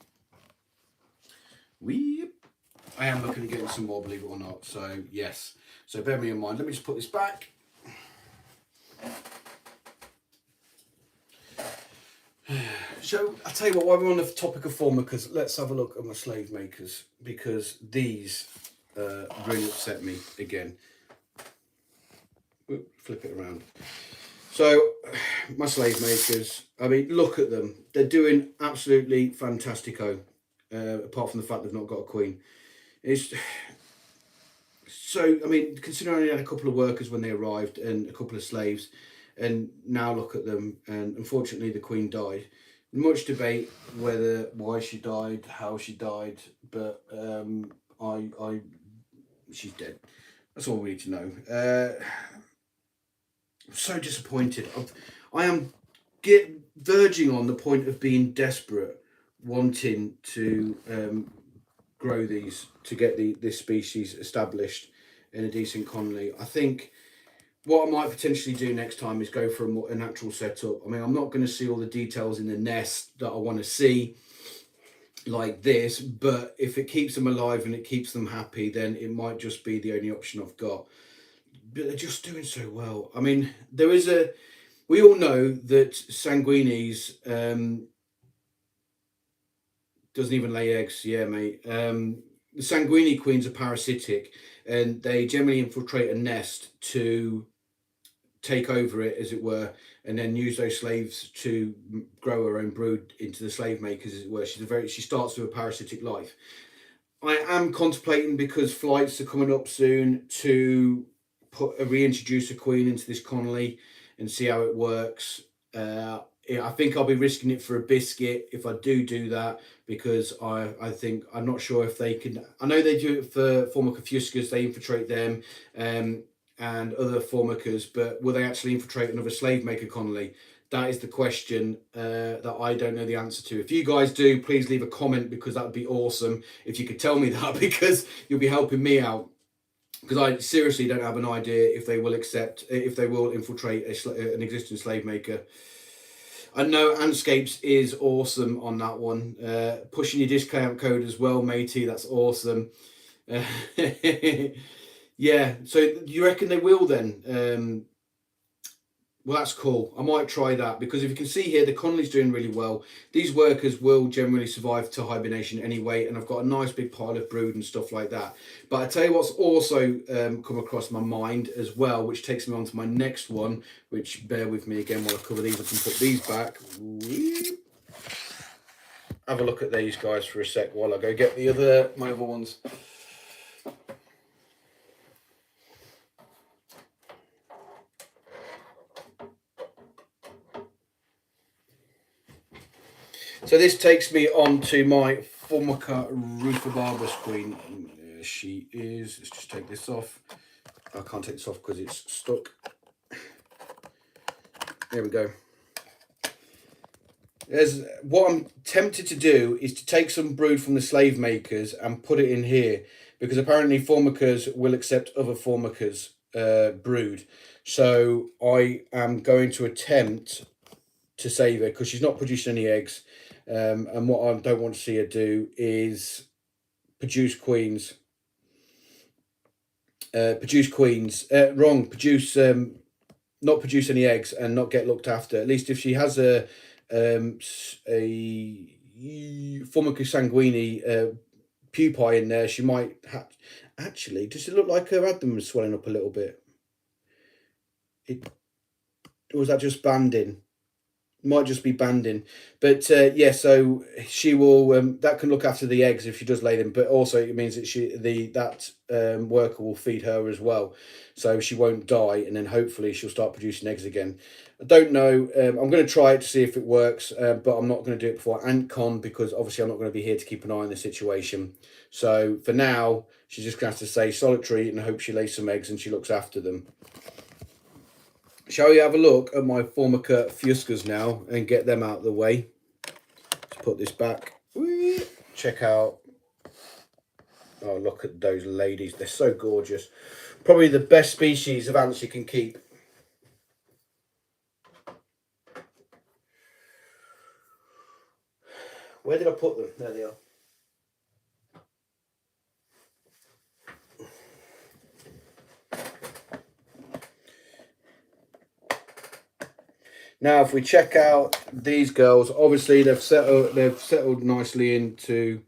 I am looking at getting some more, believe it or not. So yes. So bear me in mind. Let me just put this back. So I'll tell you what, while we're on the topic of Formicas, let's have a look at my slave makers, because these really upset me again. Flip it around. So my slave makers, I mean, look at them. They're doing absolutely fantastico, apart from the fact they've not got a queen. It's so, I mean, considering I only had a couple of workers when they arrived and a couple of slaves, and now look at them, and unfortunately the queen died. Much debate why she died, how she died, but she's dead. That's all we need to know. I'm so disappointed. I am verging on the point of being desperate, wanting to grow these to get this species established in a decent colony. I think what I might potentially do next time is go for a natural setup. I mean, I'm not going to see all the details in the nest that I want to see like this, but if it keeps them alive and it keeps them happy, then it might just be the only option I've got. But they're just doing so well. I mean, we all know that Sanguinis doesn't even lay eggs. Yeah, mate. The Sanguini queens are parasitic, and they generally infiltrate a nest to take over it, as it were, and then use those slaves to grow her own brood into the slave makers, as it were. She starts with a parasitic life. I am contemplating, because flights are coming up soon, to reintroduce a queen into this colony and see how it works. I think I'll be risking it for a biscuit if I do that, because I think I'm not sure if they can. I know they do it for Formica fuscas, they infiltrate them and other Formicas, but will they actually infiltrate another slave maker colony? That is the question that I don't know the answer to. If you guys do, please leave a comment, because that would be awesome if you could tell me that, because you'll be helping me out. Because I seriously don't have an idea if they will infiltrate an existing slave maker. I know Antscapes is awesome on that one. Pushing your discount code as well, matey. That's awesome. Yeah. So you reckon they will then? Well, that's cool. I might try that because if you can see here, the colony's doing really well. These workers will generally survive to hibernation anyway, and I've got a nice big pile of brood and stuff like that. But I tell you what's also come across my mind as well, which takes me on to my next one, which bear with me again while I cover these. I can put these back. Have a look at these guys for a sec while I go get my other ones. So this takes me on to my Formica rufibarbus queen. There she is. Let's just take this off. I can't take this off because it's stuck. There we go. What I'm tempted to do is to take some brood from the slave makers and put it in here, because apparently Formicas will accept other Formicas brood. So I am going to attempt to save her because she's not producing any eggs. And what I don't want to see her do is produce queens. Not produce any eggs and not get looked after. At least if she has a Formica sanguini pupae in there, she might actually. Does it look like her abdomen is swelling up a little bit? Or was that just banding? Might just be banding, but yeah. So she will. That can look after the eggs if she does lay them, but also it means that that worker will feed her as well, so she won't die, and then hopefully she'll start producing eggs again. I don't know. I'm going to try it to see if it works, but I'm not going to do it before AntCon because obviously I'm not going to be here to keep an eye on the situation. So for now, she's just going to have to stay solitary and hope she lays some eggs and she looks after them. Shall we have a look at my Formica fuscas now and get them out of the way? Let's put this back. Check out. Oh, look at those ladies. They're so gorgeous. Probably the best species of ants you can keep. Where did I put them? There they are. Now, if we check out these girls, obviously they've settled nicely into.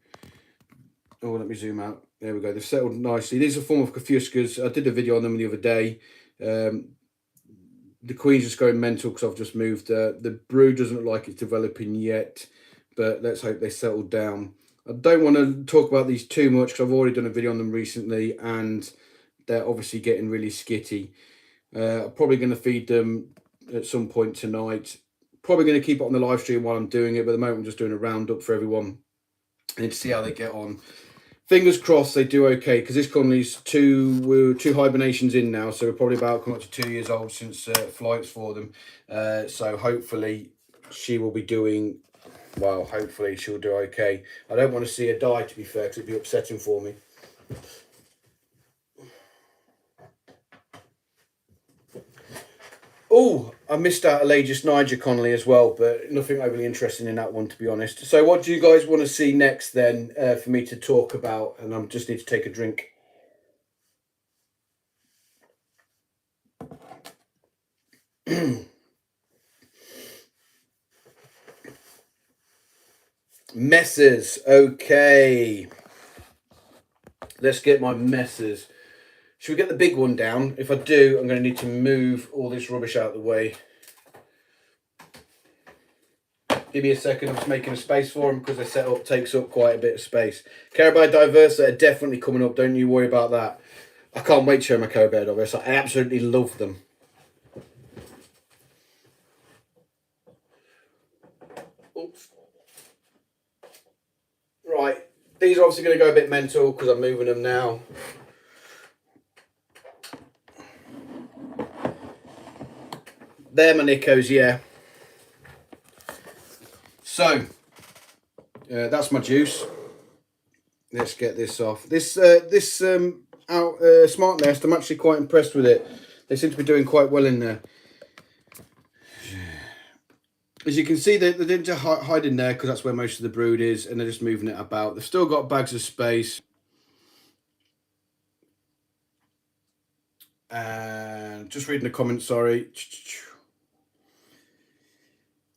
Oh, let me zoom out. There we go. They've settled nicely. These are Formica fuscas. I did a video on them the other day. The queen's just going mental because I've just moved her. The brood doesn't look like it's developing yet, but let's hope they settle down. I don't want to talk about these too much because I've already done a video on them recently, and they're obviously getting really skitty. I'm probably going to feed them at some point tonight. Probably going to keep it on the live stream while I'm doing it, but at the moment I'm just doing a roundup for everyone and to see how they get on. Fingers crossed they do okay, because this colony's two hibernations in now, so we're probably about coming up to 2 years old since flights for them. So hopefully she will be doing well. Hopefully she'll do okay. I don't want to see her die, to be fair, because it'd be upsetting for me. Oh, I missed out a Lasius Niger colony as well, but nothing overly interesting in that one, to be honest. So what do you guys want to see next then for me to talk about? And I just need to take a drink. Messors. Okay. Let's get my messors. Should we get the big one down? If I do, I'm going to need to move all this rubbish out of the way. Give me a second. I'm just making a space for them because their setup takes up quite a bit of space. Carabao Diversa are definitely coming up. Don't you worry about that. I can't wait to show my Carabao Diversa. I absolutely love them. Oops. Right. These are obviously going to go a bit mental because I'm moving them now. They're my Nicos, yeah. So, that's my juice. Let's get this off. This Smart Nest, I'm actually quite impressed with it. They seem to be doing quite well in there. As you can see, they didn't hide in there because that's where most of the brood is, and they're just moving it about. They've still got bags of space. And just reading the comments, sorry.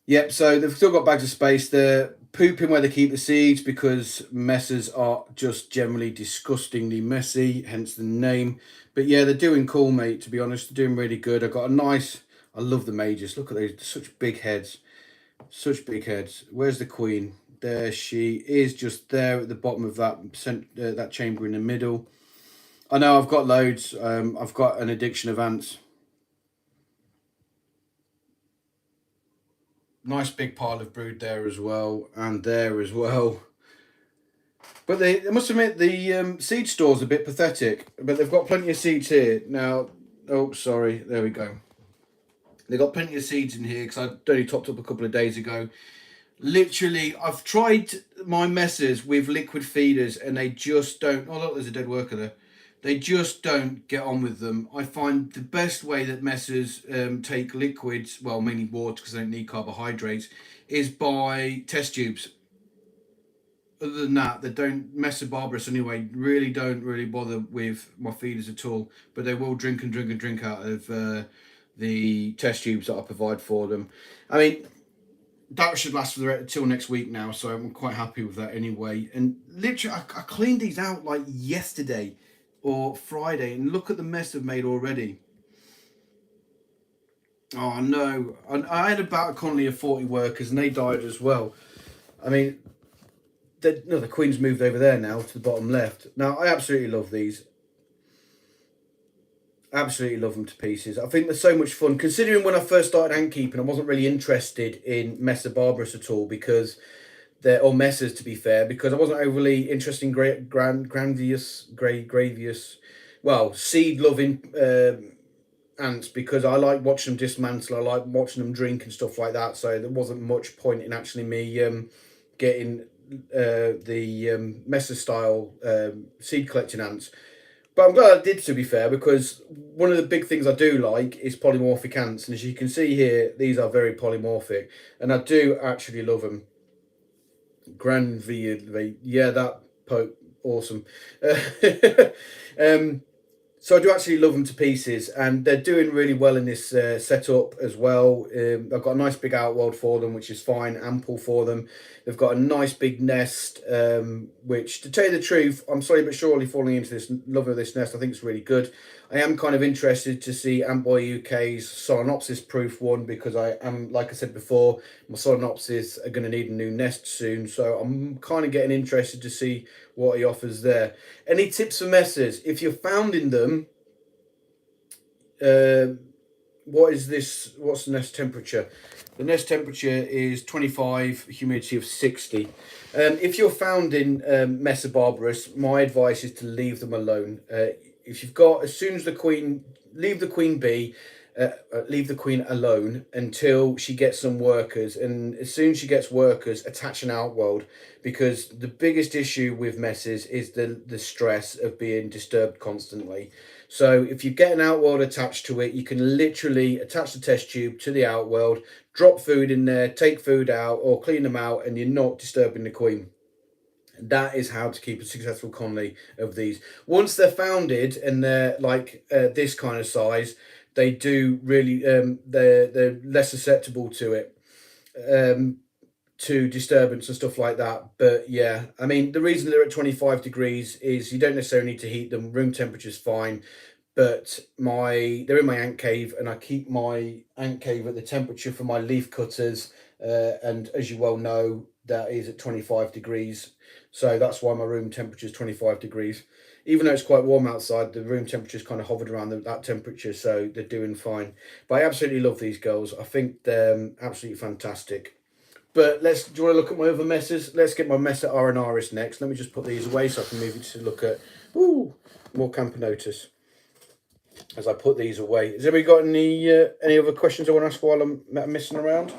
Yep, so they've still got bags of space. They're pooping where they keep the seeds because messers are just generally disgustingly messy, hence the name. But yeah, they're doing cool, mate, to be honest. They're doing really good. I've got a nice... I love the majors. Look at those, such big heads. Such big heads. Where's the queen? There she is, just there at the bottom of that chamber in the middle. I know I've got loads. I've got an addiction of ants. Nice big pile of brood there as well, and there as well. But I must admit, the seed store's a bit pathetic, but they've got plenty of seeds here. Now, oh, sorry, there we go. They've got plenty of seeds in here because I only topped up a couple of days ago. Literally, I've tried my messers with liquid feeders and they just don't... Oh, look, there's a dead worker there. They just don't get on with them. I find the best way that messers take liquids, well, mainly water because they don't need carbohydrates, is by test tubes. Other than that, they don't... Messor barbarus anyway really don't bother with my feeders at all, but they will drink and drink and drink out of the test tubes that I provide for them. I mean, that should last till next week now, so I'm quite happy with that anyway. And literally, I cleaned these out like yesterday or Friday, and look at the mess I've made already. Oh no, I had about a colony of 40 workers and they died as well. I mean, the queen's moved over there now to the bottom left. Now, I absolutely love these. Absolutely love them to pieces. I think they're so much fun. Considering when I first started ant keeping, I wasn't really interested in Messor barbarus at all because or messers to be fair, because I wasn't overly interested in gravius, well, seed loving ants, because I like watching them dismantle. I like watching them drink and stuff like that. So there wasn't much point in actually me getting the messer style seed collecting ants. But I'm glad I did, to be fair, because one of the big things I do like is polymorphic ants. And as you can see here, these are very polymorphic. And I do actually love them. Yeah, that Pope, awesome. So I do actually love them to pieces, and they're doing really well in this setup as well. I've got a nice big outworld for them, which is fine, ample for them. They've got a nice big nest, which, to tell you the truth, I'm slowly but surely falling into this love of this nest. I think it's really good. I am kind of interested to see Antboy UK's Solenopsis proof one, because I am, like I said before, my Solenopsis are going to need a new nest soon. So I'm kind of getting interested to see what he offers there. Any tips for messers? If you're founding them, what's the nest temperature? The nest temperature is 25, humidity of 60. If you're founding Messor barbarus, my advice is to leave them alone. If you've got, as soon as the queen, leave the queen be, leave the queen alone until she gets some workers, and as soon as she gets workers, attach an outworld, because the biggest issue with messers is the stress of being disturbed constantly. So if you get an outworld attached to it, you can literally attach the test tube to the outworld, drop food in there, take food out, or clean them out, and you're not disturbing the queen. That is how to keep a successful colony of these. Once they're founded and they're like this kind of size, they do really they're less susceptible to it, to disturbance and stuff like that. But yeah, I mean, the reason they're at 25 degrees is you don't necessarily need to heat them. Room temperature is fine. But they're in my ant cave, and I keep my ant cave at the temperature for my leaf cutters, and as you well know, that is at 25 degrees. So that's why my room temperature is 25 degrees. Even though it's quite warm outside, the room temperature is kind of hovered around that temperature, so they're doing fine. But I absolutely love these girls. I think they're absolutely fantastic. But do you want to look at my other messers? Let's get my Messor Arenaris next. Let me just put these away so I can move you to look at more Camponotus as I put these away. Has anybody got any other questions I want to ask while I'm messing around?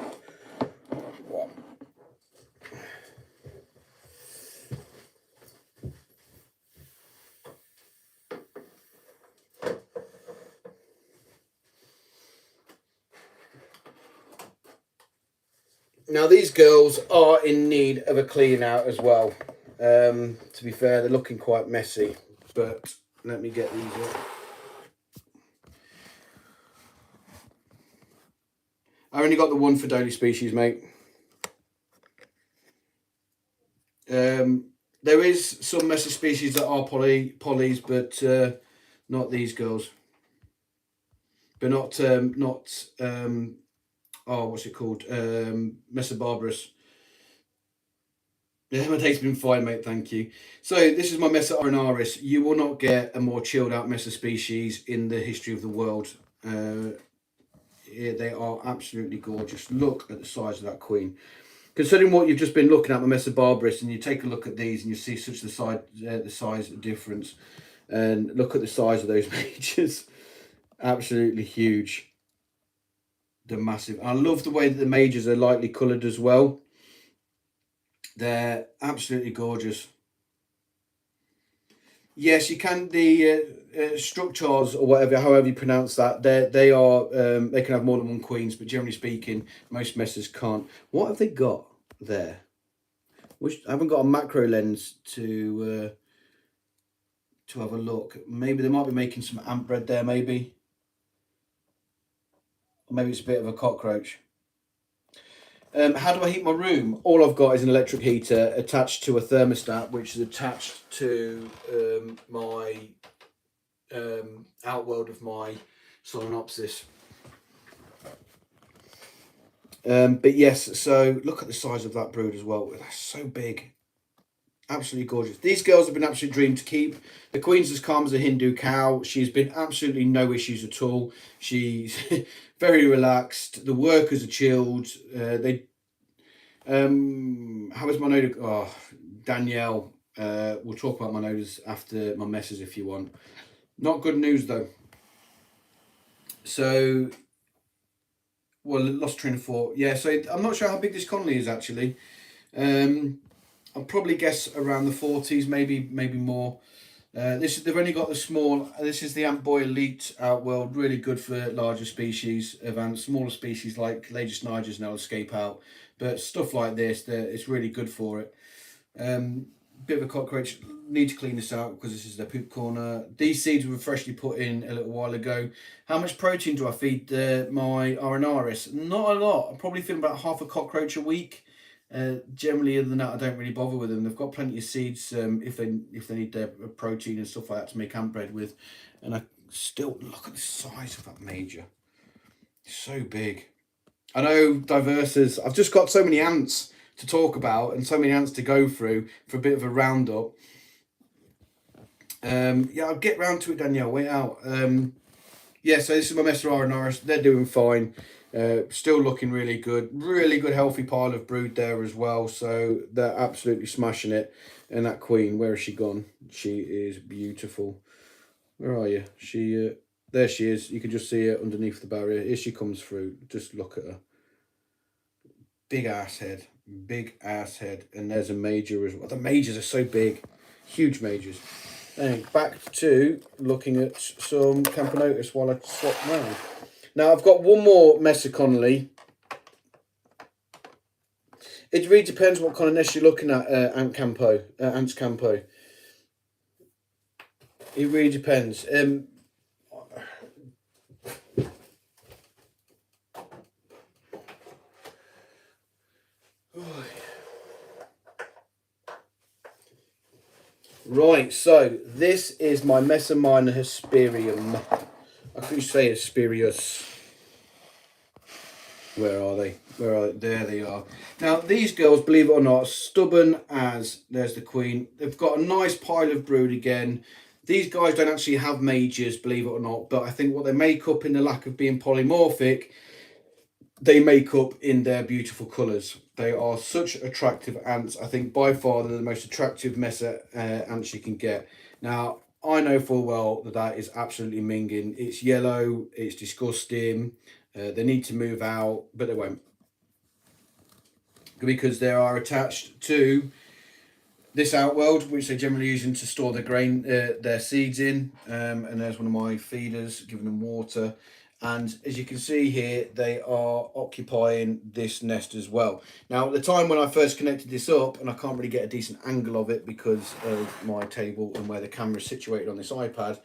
Now these girls are in need of a clean out as well. To be fair, they're looking quite messy, but let me get these up. I only got the one Pheidole species, mate. There is some Messor species that are polys, but not these girls. But not oh, what's it called? Messor barbarus. Yeah, my day's been fine, mate. Thank you. So this is my Messor arenaris. You will not get a more chilled out Messor species in the history of the world. Yeah, they are absolutely gorgeous. Look at the size of that queen. Considering what you've just been looking at, my Messor barbarus, and you take a look at these, and you see such the size difference, and look at the size of those majors. Absolutely huge. They're massive. I love the way that the majors are lightly coloured as well. They're absolutely gorgeous. Yes, you can. The structures or whatever, however you pronounce that, they can have more than one queens, but generally speaking, most Messors can't. What have they got there? Which I haven't got a macro lens to have a look. Maybe they might be making some ant bread there. Maybe, or maybe it's a bit of a cockroach. How do I heat my room? All I've got is an electric heater attached to a thermostat, which is attached to my outworld of my Solenopsis. But yes, so look at the size of that brood as well. That's so big. Absolutely gorgeous. These girls have been an absolute dream to keep. The queen's as calm as a Hindu cow. She's been absolutely no issues at all. She's very relaxed. The workers are chilled. How is my node? Oh, Danielle. We'll talk about my nodes after my messes if you want. Not good news though. So, well, lost train of thought. Yeah, so I'm not sure how big this colony is actually. I'll probably guess around the 40s, maybe more. They've only got the small. This is the Ant Boy Elite outworld, really good for larger species of ants. Smaller species like Lasius nigers now escape out, but stuff like this, it's really good for it. Bit of a cockroach. Need to clean this out because this is their poop corner. These seeds were freshly put in a little while ago. How much protein do I feed my arenaris? Not a lot. I'm probably feeding about half a cockroach a week. Generally, other than that, I don't really bother with them. They've got plenty of seeds if they need their protein and stuff like that to make ant bread with. And I still look at the size of that major. It's so big. I know diversers. I've just got so many ants to talk about and so many ants to go through for a bit of a roundup. Yeah, I'll get round to it, Danielle. Wait out. Yeah, so this is my Messor arenaris. They're doing fine. Still looking really good healthy pile of brood there as well, so they're absolutely smashing it. And that queen, where has she gone? She is beautiful. Where are you? There she is. You can just see her underneath the barrier. Here she comes through. Just look at her. Big ass head, and there's a major as well. The majors are so big, huge majors. And back to looking at some Camponotus while I swap round. Now I've got one more Messor Connolly. It really depends what kind of nest you're looking at, Ants Campo. It really depends. Right, so this is my Messor minor Hesperium. I could say Hesperius. Where are they? There they are. Now, these girls, believe it or not, stubborn as, there's the queen. They've got a nice pile of brood again. These guys don't actually have majors, believe it or not, but I think what they make up in the lack of being polymorphic, they make up in their beautiful colours. They are such attractive ants. I think by far they're the most attractive Messor ants you can get. Now, I know full well that is absolutely minging. It's yellow, it's disgusting. They need to move out, but they won't, because they are attached to this outworld, which they generally use to store their grain, their seeds in. And there's one of my feeders giving them water. And as you can see here, they are occupying this nest as well. Now, at the time when I first connected this up, and I can't really get a decent angle of it because of my table and where the camera is situated on this iPad,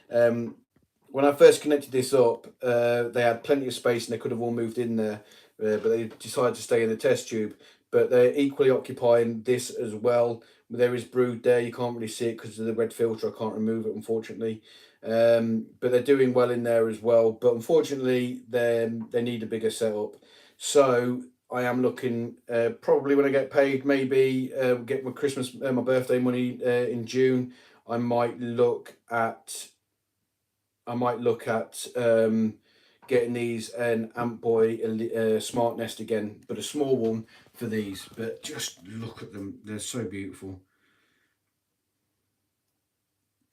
when I first connected this up, they had plenty of space and they could have all moved in there, but they decided to stay in the test tube. But they're equally occupying this as well. There is brood there. You can't really see it because of the red filter. I can't remove it, unfortunately. But they're doing well in there as well. But unfortunately, they need a bigger setup. So I am looking, probably when I get paid, maybe get my Christmas, my birthday money in June. I might look at getting these an Ant Boy Smart Nest again, but a small one for these. But just look at them; they're so beautiful.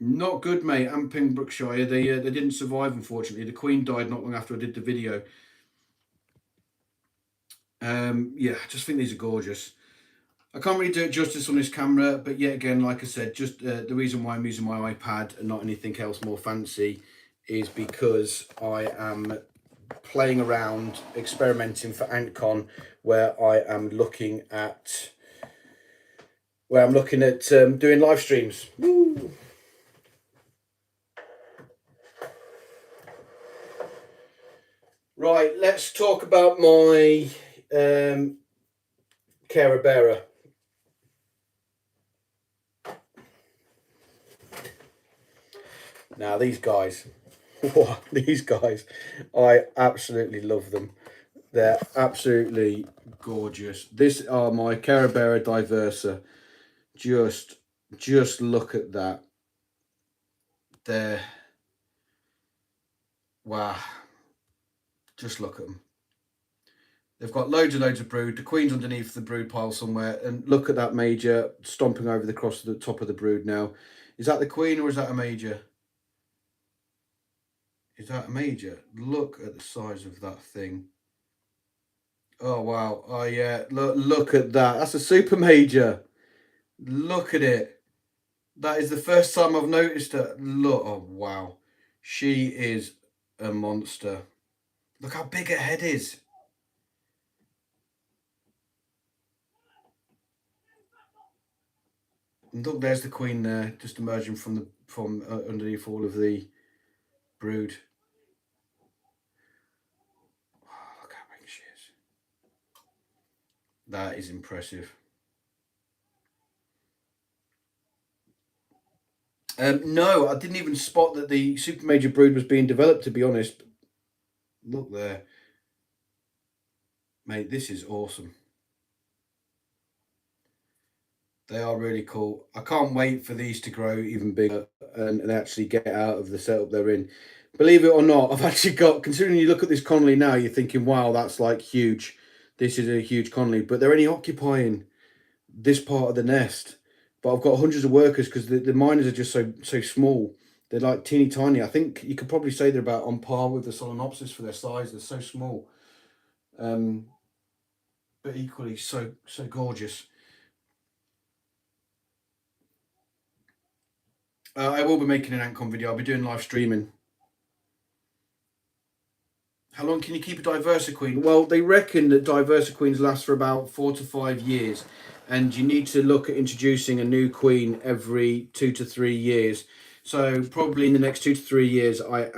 Not good, mate. And Pembrokeshire, they didn't survive, unfortunately. The Queen died not long after I did the video. Yeah, I just think these are gorgeous. I can't really do it justice on this camera, but yet again, like I said, just the reason why I'm using my iPad and not anything else more fancy is because I am playing around, experimenting for AntCon, where I am looking at doing live streams. Woo! Right, let's talk about my Carabera. Now these guys, these guys, I absolutely love them. They're absolutely gorgeous. These are my Carabera Diversa. Just look at that. They're, wow. Just look at them. They've got loads of brood. The queen's underneath the brood pile somewhere. And look at that major stomping over the across the top of the brood now. Is that the queen or is that a major? Is that a major? Look at the size of that thing. Oh, wow. Oh, yeah. Look at that. That's a super major. Look at it. That is the first time I've noticed her. Look. Oh, wow. She is a monster. Look how big her head is. And look, there's the queen there, just emerging from underneath all of the brood. Oh, look how big she is. That is impressive. No, I didn't even spot that the super major brood was being developed, to be honest. Look there. Mate, this is awesome. They are really cool. I can't wait for these to grow even bigger and actually get out of the setup they're in. Believe it or not, I've actually got, considering you look at this colony now, you're thinking, wow, that's like huge. This is a huge colony, but they're only occupying this part of the nest. But I've got hundreds of workers because the miners are just so small. They're like teeny tiny. I think you could probably say they're about on par with the Solenopsis for their size. They're so small, but equally so gorgeous. I will be making an AntCon video. I'll be doing live streaming. How long can you keep a Diversa queen? Well, they reckon that Diversa queens last for about 4 to 5 years, and you need to look at introducing a new queen every 2 to 3 years. So probably in the next 2 to 3 years, I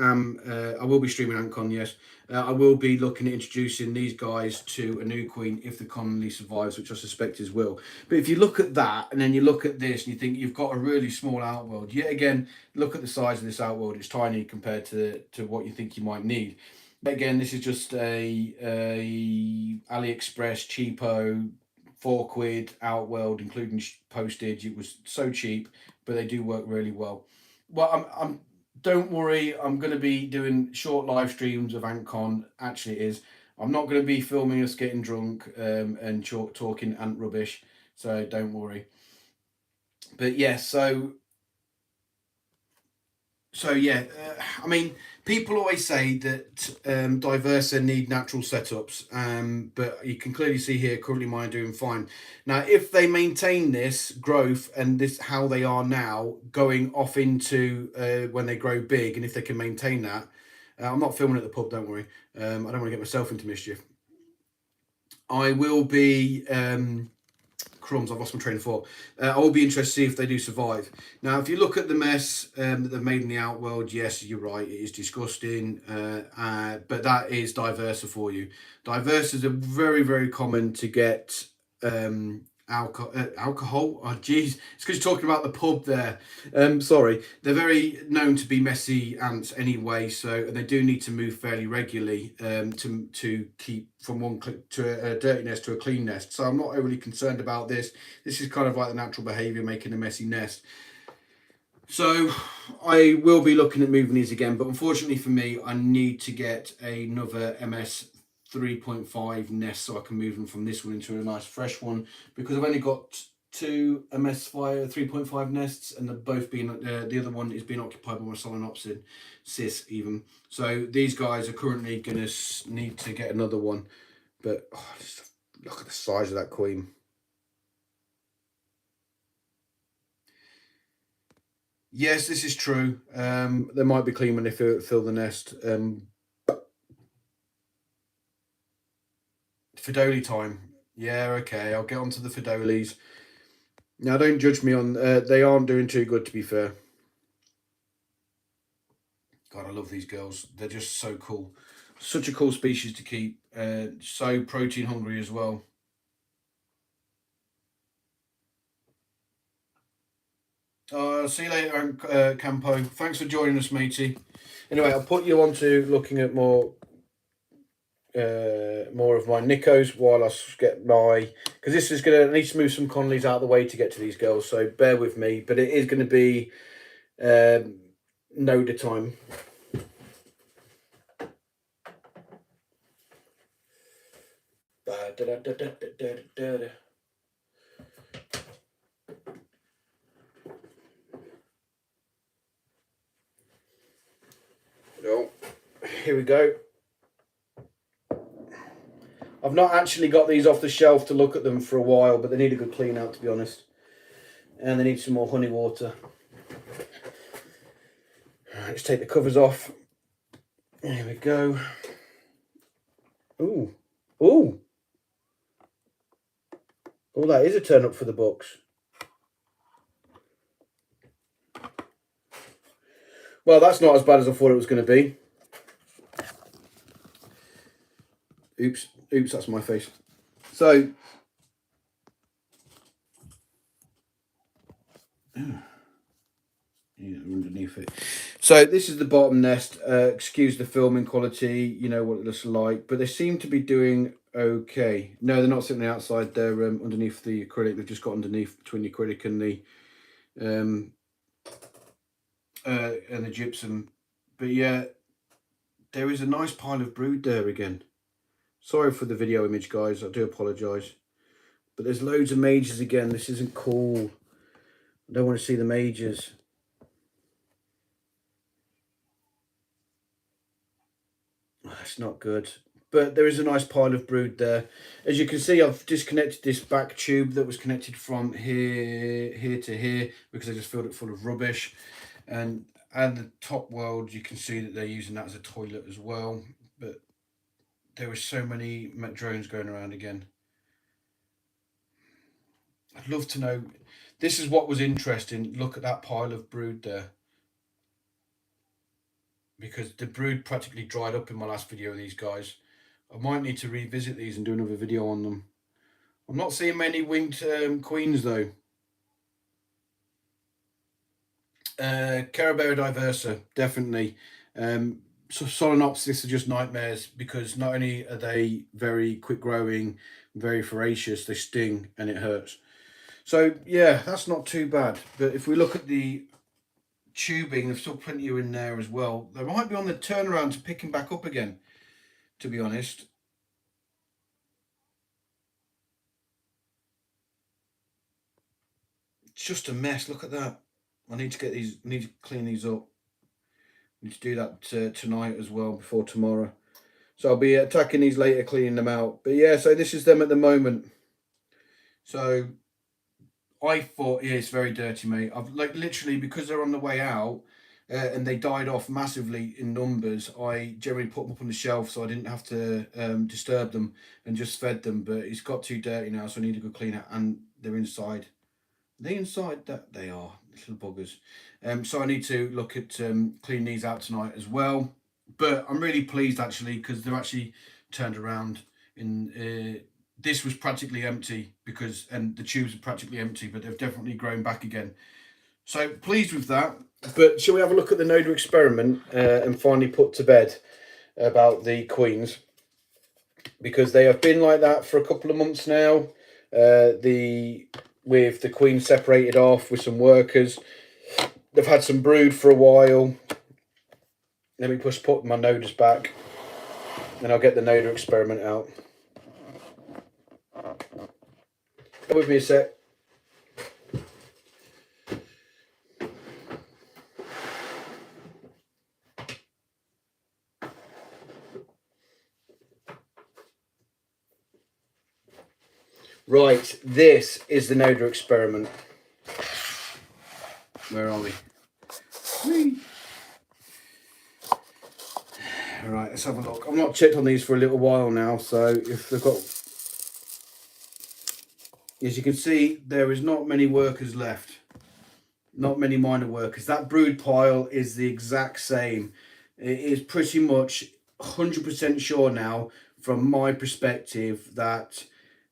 will be streaming AntCon. Yes, I will be looking at introducing these guys to a new queen if the colony survives, which I suspect is will. But if you look at that and then you look at this and you think you've got a really small outworld, yet again, look at the size of this outworld. It's tiny compared to what you think you might need. Again, this is just a AliExpress cheapo £4 outworld, including postage. It was so cheap, but they do work really well. Well, I'm don't worry. I'm going to be doing short live streams of AntCon. Actually, it is. I'm not going to be filming us getting drunk and talking ant rubbish. So don't worry. But yeah, so yeah, I mean, people always say that Diversa need natural setups, but you can clearly see here currently mine are doing fine. Now, if they maintain this growth and this how they are now, going off into when they grow big, and if they can maintain that, I'm not filming at the pub, don't worry. I don't want to get myself into mischief. I will be... crumbs, I've lost my train of thought. I will be interested to see if they do survive. Now, if you look at the mess that they've made in the outworld, yes, you're right, it is disgusting, but that is diversa for you. Diversas are very, very common to get alcohol. Oh, geez, it's because you're talking about the pub there. Sorry, they're very known to be messy ants anyway, so and they do need to move fairly regularly to keep from one to a dirty nest to a clean nest. So I'm not overly concerned about this. This is kind of like the natural behaviour making a messy nest. So I will be looking at moving these again, but unfortunately for me, I need to get another MS 3.5 nest so I can move them from this one into a nice fresh one, because I've only got two MS 3.5 nests, and they're both being the other one is being occupied by my Solenopsis cis even. So these guys are currently going to need to get another one, but just look at the size of that queen. Yes, this is true. There might be clean when they fill the nest. Pheidole time. Yeah, okay. I'll get onto the Pheidolles. Now, don't judge me on... they aren't doing too good, to be fair. God, I love these girls. They're just so cool. Such a cool species to keep. So protein hungry as well. See you later, Campo. Thanks for joining us, matey. Anyway, I'll put you on to looking at more of my Nicos while I get my... Because this is going to... I need to move some colonies out of the way to get to these girls, so bear with me. But it is going to be Noda time. Oh, here we go. I've not actually got these off the shelf to look at them for a while, but they need a good clean out, to be honest. And they need some more honey water. Right, let's take the covers off. There we go. Ooh. Ooh. Oh, that is a turn up for the books. Well, that's not as bad as I thought it was going to be. Oops, that's my face. So, yeah, underneath it. So this is the bottom nest. Excuse the filming quality, you know what it looks like, but they seem to be doing okay. No, they're not sitting outside. They're underneath the acrylic. They've just got underneath between the acrylic and the gypsum. But yeah, there is a nice pile of brood there again. Sorry for the video image, guys. I do apologise. But there's loads of majors again. This isn't cool. I don't want to see the majors. That's not good. But there is a nice pile of brood there. As you can see, I've disconnected this back tube that was connected from here to here, because I just filled it full of rubbish. And the top world, you can see that they're using that as a toilet as well. But there were so many drones going around again. I'd love to know. This is what was interesting. Look at that pile of brood there. Because the brood practically dried up in my last video of these guys. I might need to revisit these and do another video on them. I'm not seeing many winged queens though. Carabera diversa, definitely. So Solenopsis are just nightmares, because not only are they very quick growing, very voracious, they sting and it hurts. So yeah, that's not too bad. But if we look at the tubing, there's still plenty in there as well. They might be on the turnaround to picking back up again, to be honest. It's just a mess. Look at that. I need to get these. I need to clean these up. I need to do that tonight as well, before tomorrow. So I'll be attacking these later, cleaning them out. But yeah, so this is them at the moment. So I thought, yeah, it's very dirty, mate. I've literally, because they're on the way out, and they died off massively in numbers, I generally put them up on the shelf so I didn't have to disturb them and just fed them. But it's got too dirty now, so I need to go clean it. And they're inside. They inside that they are little buggers. So I need to look at clean these out tonight as well. But I'm really pleased actually because they're actually turned around. In this was practically empty and the tubes are practically empty, but they've definitely grown back again. So pleased with that. But shall we have a look at the nodal experiment and finally put to bed about the queens, because they have been like that for a couple of months now. With the queen separated off with some workers. They've had some brood for a while. Let me just put my nodus back and I'll get the nodal experiment out. Bear with me a sec. Right, this is the nodal experiment. Where are we? Whee! Right, let's have a look. I've not checked on these for a little while now, so if they've got... As you can see, there is not many workers left. Not many minor workers. That brood pile is the exact same. It is pretty much 100% sure now, from my perspective, that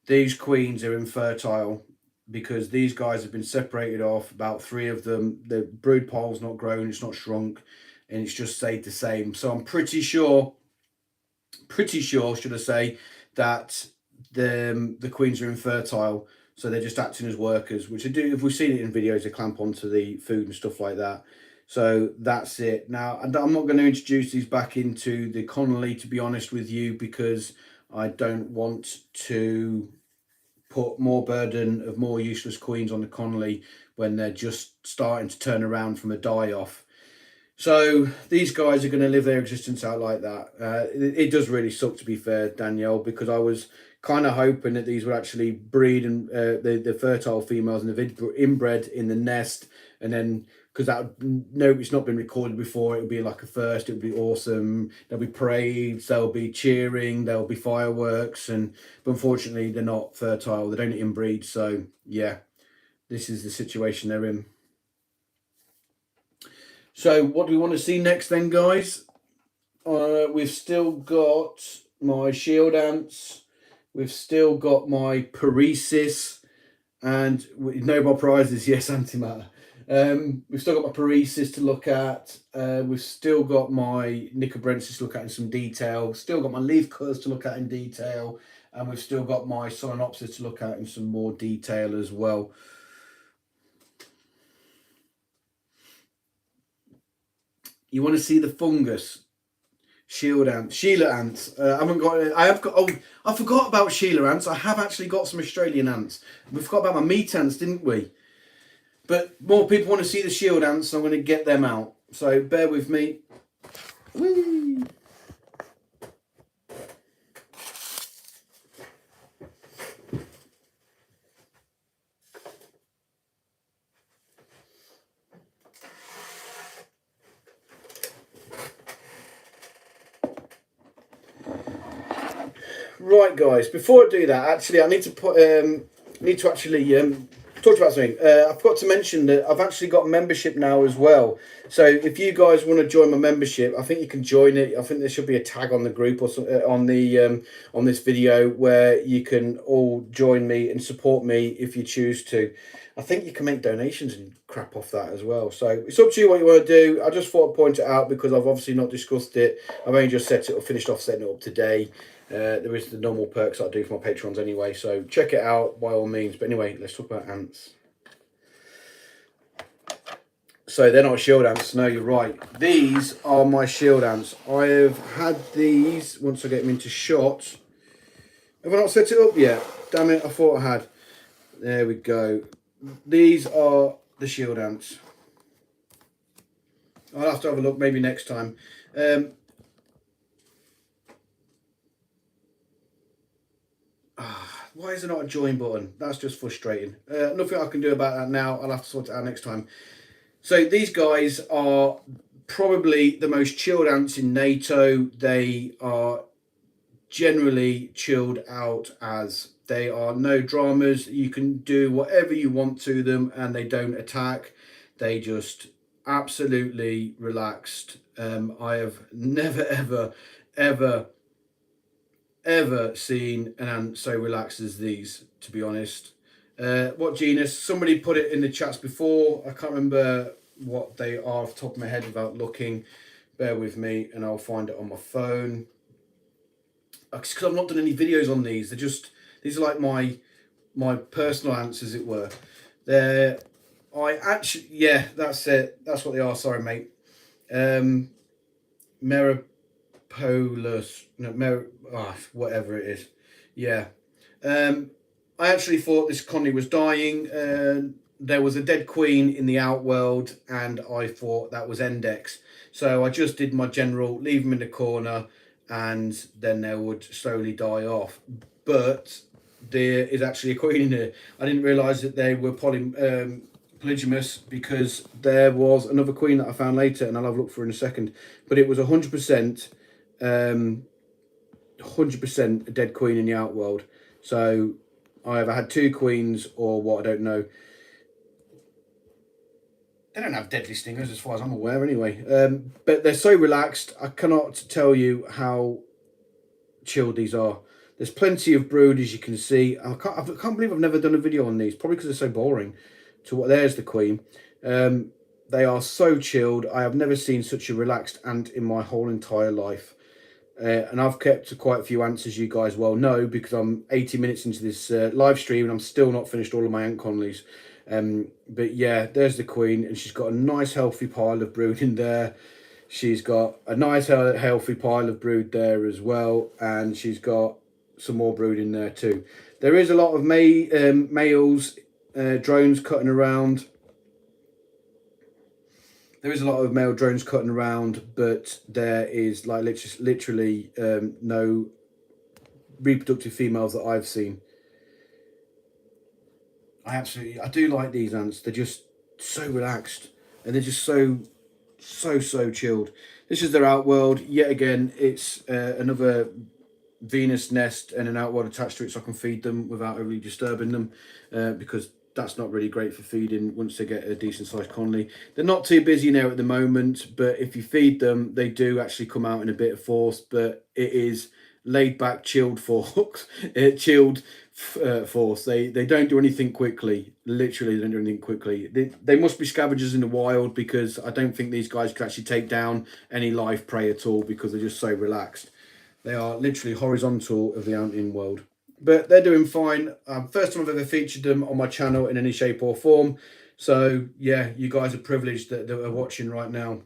these queens are infertile because these guys have been separated off, about 3 of them. The brood pile's not grown, it's not shrunk, and it's just stayed the same. So I'm pretty sure should I say, that the queens are infertile. So they're just acting as workers, which they do. If we've seen it in videos, they clamp onto the food and stuff like that. So that's it. Now, I'm not going to introduce these back into the colony, to be honest with you, because I don't want to put more burden of more useless queens on the colony when they're just starting to turn around from a die-off. So these guys are going to live their existence out like that. It does really suck, to be fair, Danielle, because I was kind of hoping that these would actually breed and the fertile females and the inbred in the nest, and then because it's not been recorded before, it'll be like a first. It'll be awesome. There'll be parades, there'll be cheering, there'll be fireworks, but unfortunately they're not fertile. They don't inbreed. So yeah, this is the situation they're in. So what do we want to see next then, guys? We've still got my shield ants. We've still got my paresis. And Nobel prizes, yes, antimatter. We've still got my paresis to look at. We've still got my nicobrensis to look at in some detail. Still got my leaf cutters to look at in detail. And we've still got my Solenopsis to look at in some more detail as well. You want to see the fungus? Sheila ants. I haven't got. I have got. Oh, I forgot about Sheila ants. I have actually got some Australian ants. We forgot about my meat ants, didn't we? But more people want to see the shield ants, so I'm going to get them out. So bear with me. Whee! Right, guys. Before I do that, actually, I need to talk about something. I forgot to mention that I've actually got membership now as well. So if you guys want to join my membership, I think you can join it. I think there should be a tag on the group or on this video where you can all join me and support me if you choose to. I think you can make donations and crap off that as well. So it's up to you what you want to do. I just thought I'd point it out because I've obviously not discussed it. I've only just finished off setting it up today. There is the normal perks that I do for my patrons anyway, so check it out by all means. But anyway, let's talk about ants. So they're not shield ants. No, you're right. These are my shield ants. I have had these once I get them into shot. Have I not set it up yet? Damn it, I thought I had. There we go. These are the shield ants. I'll have to have a look maybe next time. Why is there not a join button? That's just frustrating. Nothing I can do about that now. I'll have to sort it out next time. So these guys are probably the most chilled ants in NATO. They are generally chilled out, as they are no dramas. You can do whatever you want to them and they don't attack. They just absolutely relaxed. I have never ever seen an ant so relaxed as these, to be honest. What genus? Somebody put it in the chats before. I can't remember what they are off the top of my head without looking. Bear with me and I'll find it on my phone. Because I've not done any videos on these. These are like my personal ants, as it were. Yeah, that's it. That's what they are. Sorry, mate. Whatever it is. Yeah. I actually thought this colony was dying. There was a dead queen in the outworld, and I thought that was Endex. So I just did my general, leave them in the corner, and then they would slowly die off. But there is actually a queen in here. I didn't realise that they were polygamous, because there was another queen that I found later, and I'll have a look for in a second. But it was 100%, 100% a dead queen in the outworld. So I either had two queens or what, I don't know. They don't have deadly stingers as far as I'm aware anyway. But they're so relaxed. I cannot tell you how chilled these are. There's plenty of brood, as you can see. I can't believe I've never done a video on these, probably because they're so boring. There's the queen. They are so chilled. I have never seen such a relaxed ant in my whole entire life. And I've kept quite a few ants, as you guys well know, because I'm 80 minutes into this live stream and I'm still not finished all of my ant colonies. But yeah, there's the queen, and she's got a nice healthy pile of brood in there. She's got a nice healthy pile of brood there as well, and she's got some more brood in there too. There is a lot of males, drones cutting around. There is a lot of male drones cutting around, but there is like literally no reproductive females that I've seen. I do like these ants. They're just so relaxed, and they're just so chilled. This is their outworld. Yet again, it's another Venus nest and an outworld attached to it, so I can feed them without really disturbing them, because that's not really great for feeding once they get a decent sized colony. They're not too busy now at the moment, but if you feed them, they do actually come out in a bit of force, but it is laid back, chilled force. Force. They don't do anything quickly. Literally, they don't do anything quickly. They must be scavengers in the wild, because I don't think these guys could actually take down any live prey at all, because they're just so relaxed. They are literally horizontal of the ant world. But they're doing fine. First time I've ever featured them on my channel in any shape or form. So yeah, you guys are privileged that are watching right now,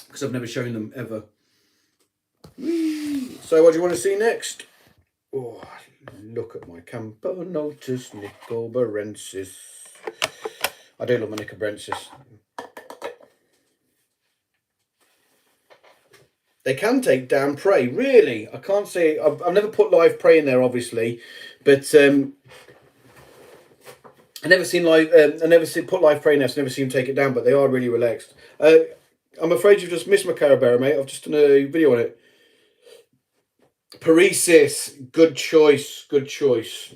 because I've never shown them ever. So what do you want to see next? Oh, look at my Camponotus nicobarensis. I do love my nicobarensis. They can take down prey, really. I can't say I've never put live prey in there, obviously, but I never seen put live prey in there. So never seen them take it down, but they are really relaxed. I'm afraid you've just missed my Carabera, mate. I've just done a video on it. Parius, good choice, good choice.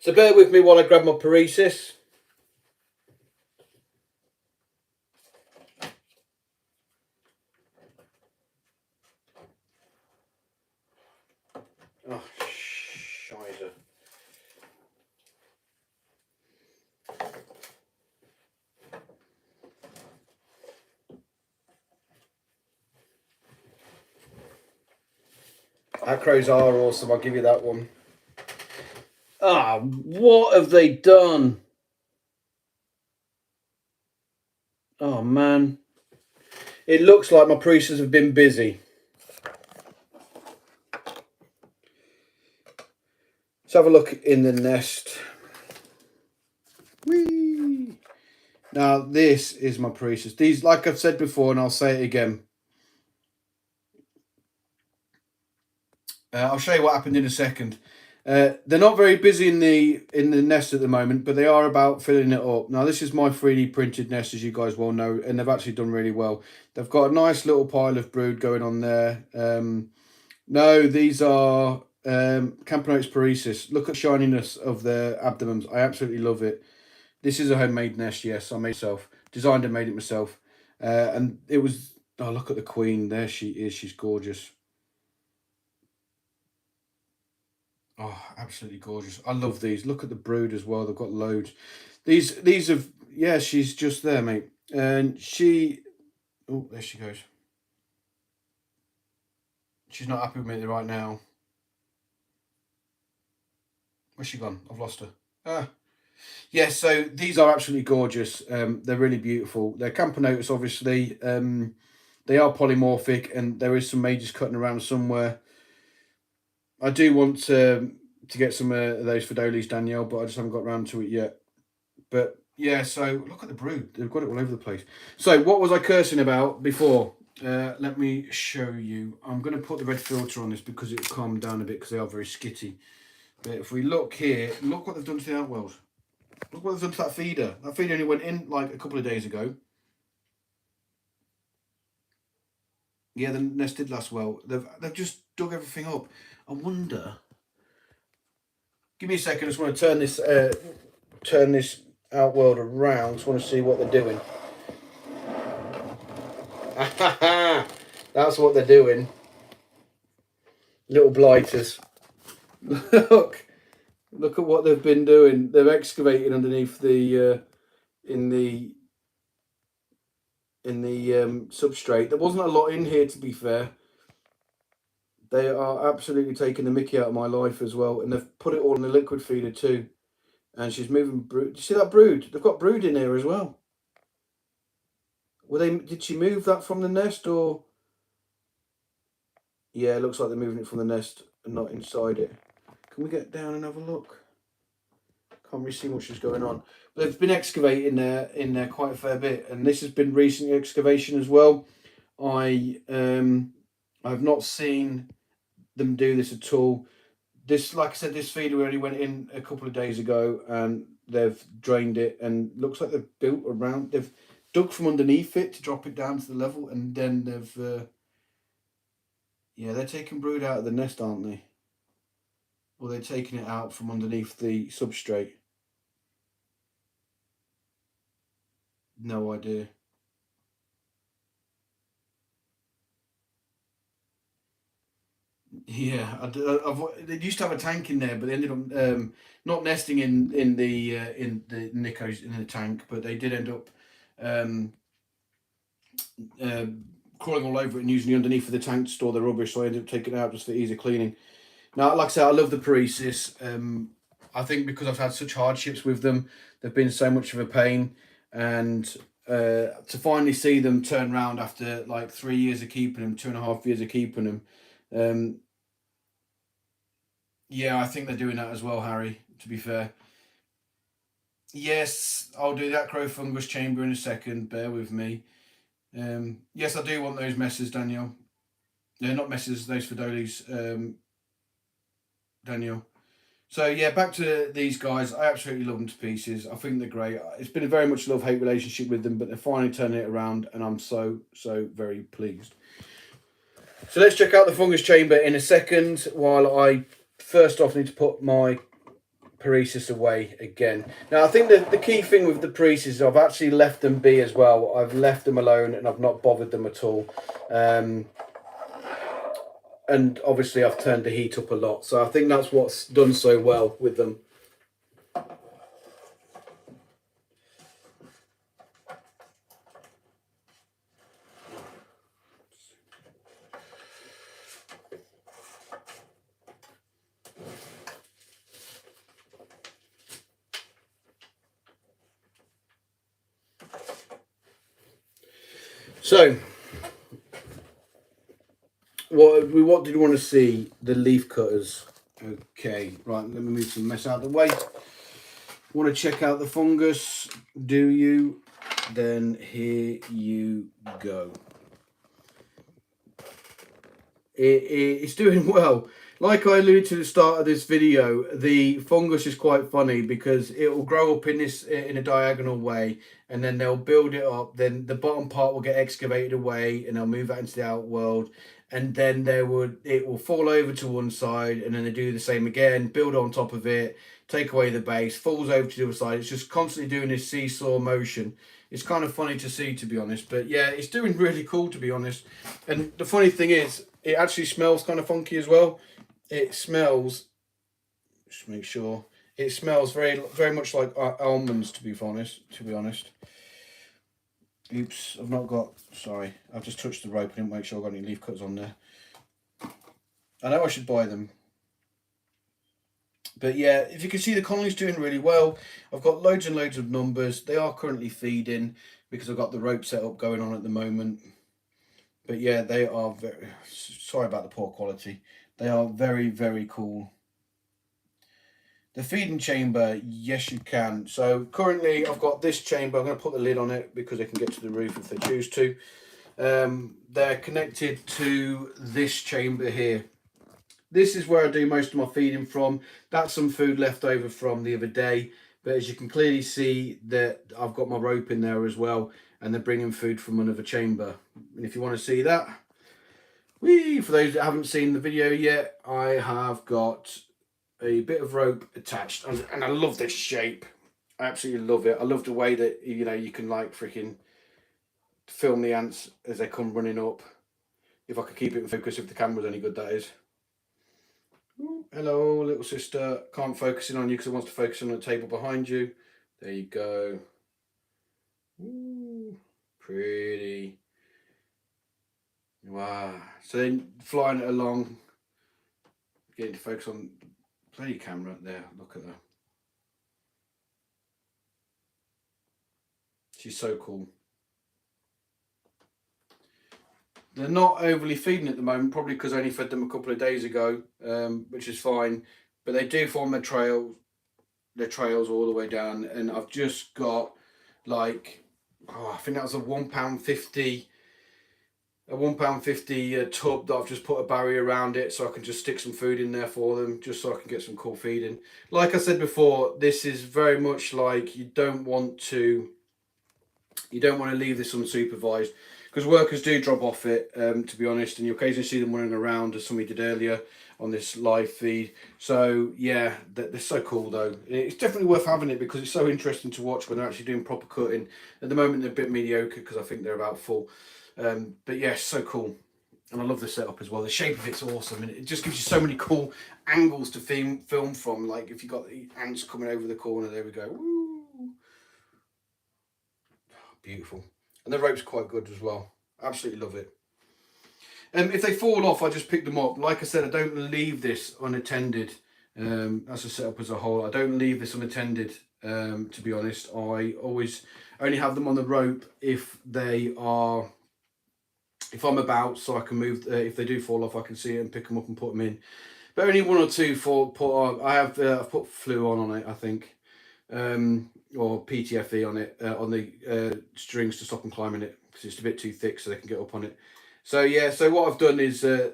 So bear with me while I grab my parius. Oh, scheisse. Acros are awesome, I'll give you that one. Ah, what have they done? Oh, man. It looks like my parius have been busy. Let's have a look in the nest. Whee! Now, this is my parius. These, like I've said before, and I'll say it again. I'll show you what happened in a second. They're not very busy in the nest at the moment, but they are about filling it up. Now, this is my 3D printed nest, as you guys well know, and they've actually done really well. They've got a nice little pile of brood going on there. No, these are Camponotus parius. Look at the shininess of their abdomens. I absolutely love it. This is a homemade nest, yes. I made it myself. Designed and made it myself. And it was... Oh, look at the queen. There she is. She's gorgeous. Oh, absolutely gorgeous. I love these. Look at the brood as well. They've got loads. These have... Yeah, she's just there, mate. And she... Oh, there she goes. She's not happy with me right now. Where's she gone? I've lost her. Ah. Yeah, so these are absolutely gorgeous. They're really beautiful. They're Camponotus, obviously. They are polymorphic, and there is some majors cutting around somewhere. I do want to get some of those Pheidoles, Danielle, but I just haven't got around to it yet. But yeah, so look at the brood. They've got it all over the place. So what was I cursing about before? Let me show you. I'm going to put the red filter on this because it will calm down a bit because they are very skitty. But if we look here, look what they've done to the outwells. Look what they've done to that feeder. That feeder only went in like a couple of days ago. Yeah, the nest did last well. They've just dug everything up. I wonder. Give me a second. I just want to turn this outworld around. Just want to see what they're doing. That's what they're doing. Little blighters. Look at what they've been doing. They're excavating underneath the in the substrate. There wasn't a lot in here, to be fair. They are absolutely taking the mickey out of my life as well, and they've put it all in the liquid feeder too. And she's moving brood. Do you see that brood? They've got brood in here as well. Did she move that from the nest, or? Yeah, it looks like they're moving it from the nest and not inside it. Can we get down and have a look? Can't really see much is going on. But they've been excavating in there quite a fair bit, and this has been recent excavation as well. I've not seen them do this at all. This, like I said, this feeder only went in a couple of days ago, and they've drained it, and looks like they've built around. They've dug from underneath it to drop it down to the level, and then they've yeah, they're taking brood out of the nest, aren't they? Or they're taking it out from underneath the substrate. No idea. Yeah, they used to have a tank in there, but they ended up not nesting in the Nicos in the tank, but they did end up crawling all over it and using the underneath of the tank to store the rubbish. So I ended up taking it out just for easy cleaning. Now, like I said, I love the parius. I think because I've had such hardships with them, they've been so much of a pain, and to finally see them turn around after like 3 years of keeping them, 2.5 years of keeping them. Yeah, I think they're doing that as well, Harry, to be fair. Yes, I'll do that crow fungus chamber in a second. Bear with me. Yes, I do want those messers, Daniel. They're not messers, those Pheidoles, Daniel. So, yeah, back to these guys. I absolutely love them to pieces. I think they're great. It's been a very much love-hate relationship with them, but they're finally turning it around, and I'm so very pleased. So let's check out the fungus chamber in a second, while I first off need to put my parius away again. Now, I think the key thing with the parius is I've actually left them be as well. I've left them alone, and I've not bothered them at all. And obviously I've turned the heat up a lot. So I think that's what's done so well with them. So, what did we want to see? The leaf cutters. Okay, right, let me move some mess out of the way. Want to check out the fungus? Do you? Then here you go. it's doing well. Like I alluded to at the start of this video, the fungus is quite funny because it will grow up in a diagonal way, and then they'll build it up. Then the bottom part will get excavated away, and they'll move out into the outworld, and then it will fall over to one side, and then they do the same again, build on top of it, take away the base, falls over to the other side. It's just constantly doing this seesaw motion. It's kind of funny to see, to be honest, but yeah, it's doing really cool, to be honest. And the funny thing is, it actually smells kind of funky as well. It smells, just make sure, it smells very much like almonds, to be honest. Oops, I've not got, sorry, I've just touched the rope. I didn't make sure I got any leaf cutters on there. I know I should buy them. But yeah, if you can see, the colony's doing really well. I've got loads and loads of numbers. They are currently feeding because I've got the rope set up going on at the moment. But yeah, they are very, sorry about the poor quality. They are very, very cool. The feeding chamber, yes you can. So currently I've got this chamber. I'm going to put the lid on it because they can get to the roof if they choose to. They're connected to this chamber here. This is where I do most of my feeding from. That's some food left over from the other day. But as you can clearly see, that I've got my rope in there as well. And they're bringing food from another chamber. And if you want to see that, for those that haven't seen the video yet, I have got a bit of rope attached. And I love this shape. I absolutely love it. I love the way that, you know, you can like freaking film the ants as they come running up. If I could keep it in focus, if the camera's any good, that is. Ooh, hello, little sister. Can't focus in on you because it wants to focus on the table behind you. There you go. Ooh, pretty. Wow. So then flying it along, getting to focus on the bloody camera there. Look at her. She's so cool. They're not overly feeding at the moment, probably because I only fed them a couple of days ago, which is fine. But they do form their trails all the way down. And I've just got like, I think that was a £1.50 tub that I've just put a barrier around it so I can just stick some food in there for them, just so I can get some cool feeding. Like I said before, this is very much like you don't want to leave this unsupervised, because workers do drop off it, to be honest, and you occasionally see them running around as somebody did earlier on this live feed. So yeah, they're so cool though. It's definitely worth having it because it's so interesting to watch when they're actually doing proper cutting. At the moment they're a bit mediocre because I think they're about full. But yeah, so cool. And I love the setup as well. The shape of it's awesome, and it just gives you so many cool angles to film from. Like if you've got the ants coming over the corner, there we go. Woo! Beautiful. And the rope's quite good as well. Absolutely love it. If they fall off, I just pick them up. Like I said, I don't leave this unattended. That's a setup as a whole. I don't leave this unattended, to be honest. I always only have them on the rope if I'm about, so I can move. If they do fall off, I can see it and pick them up and put them in. But only one or two put on. I've put fluon on it, I think. Or PTFE on it, on the strings to stop them climbing it, because it's a bit too thick so they can get up on it. So yeah, so what I've done is I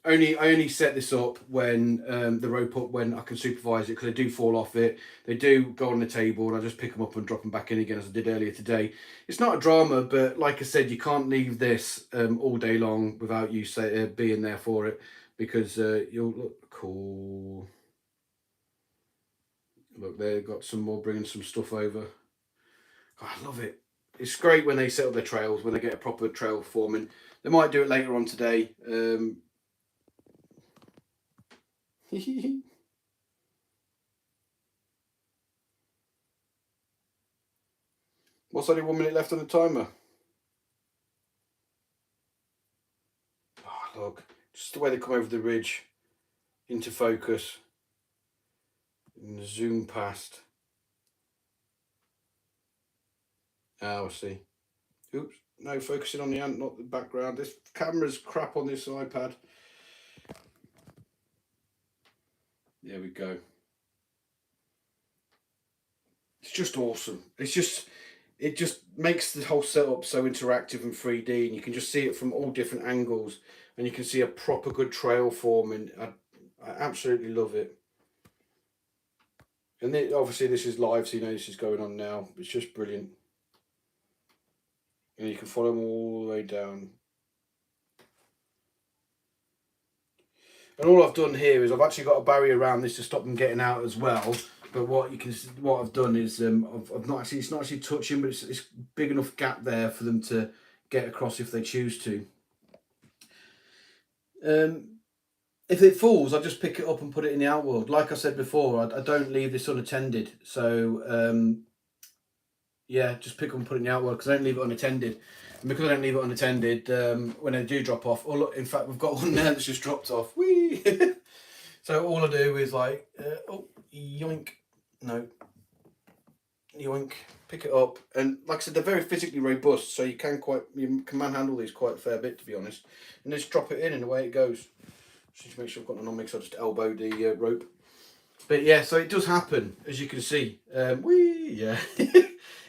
only set this up when the rope up when I can supervise it, because they do fall off it. They do go on the table and I just pick them up and drop them back in again, as I did earlier today. It's not a drama, but like I said, you can't leave this all day long without you being there for it, because you'll look cool. Look, they've got some more, bringing some stuff over. Oh, I love it. It's great when they set up their trails, when they get a proper trail forming. They might do it later on today. What's only 1 minute left on the timer? Oh, look, just the way they come over the ridge into focus and zoom past. Oh, I see. Oops, no, focusing on the ant, not the background. This camera's crap on this iPad. There we go. It's just awesome. It's it just makes the whole setup so interactive and 3D, and you can just see it from all different angles, and you can see a proper good trail forming. I absolutely love it. And then, obviously this is live, so you know this is going on now. It's just brilliant. And you can follow them all the way down. And all I've done here is I've actually got a barrier around this to stop them getting out as well. But what I've done is I've not actually, it's not actually touching, but it's big enough gap there for them to get across if they choose to. If it falls, I just pick it up and put it in the outworld. Like I said before, I don't leave this unattended. So yeah, just pick up and put it in the outworld because I don't leave it unattended. And because I don't leave it unattended, when they do drop off, oh look, in fact we've got one there that's just dropped off. Whee! So all I do is like, oh, yoink, no, yoink, pick it up, and like I said, they're very physically robust, so you can manhandle these quite a fair bit, to be honest, and just drop it in and away it goes. Just make sure I've got none on me, so I just elbow the rope. But yeah, so it does happen, as you can see. Whee, yeah.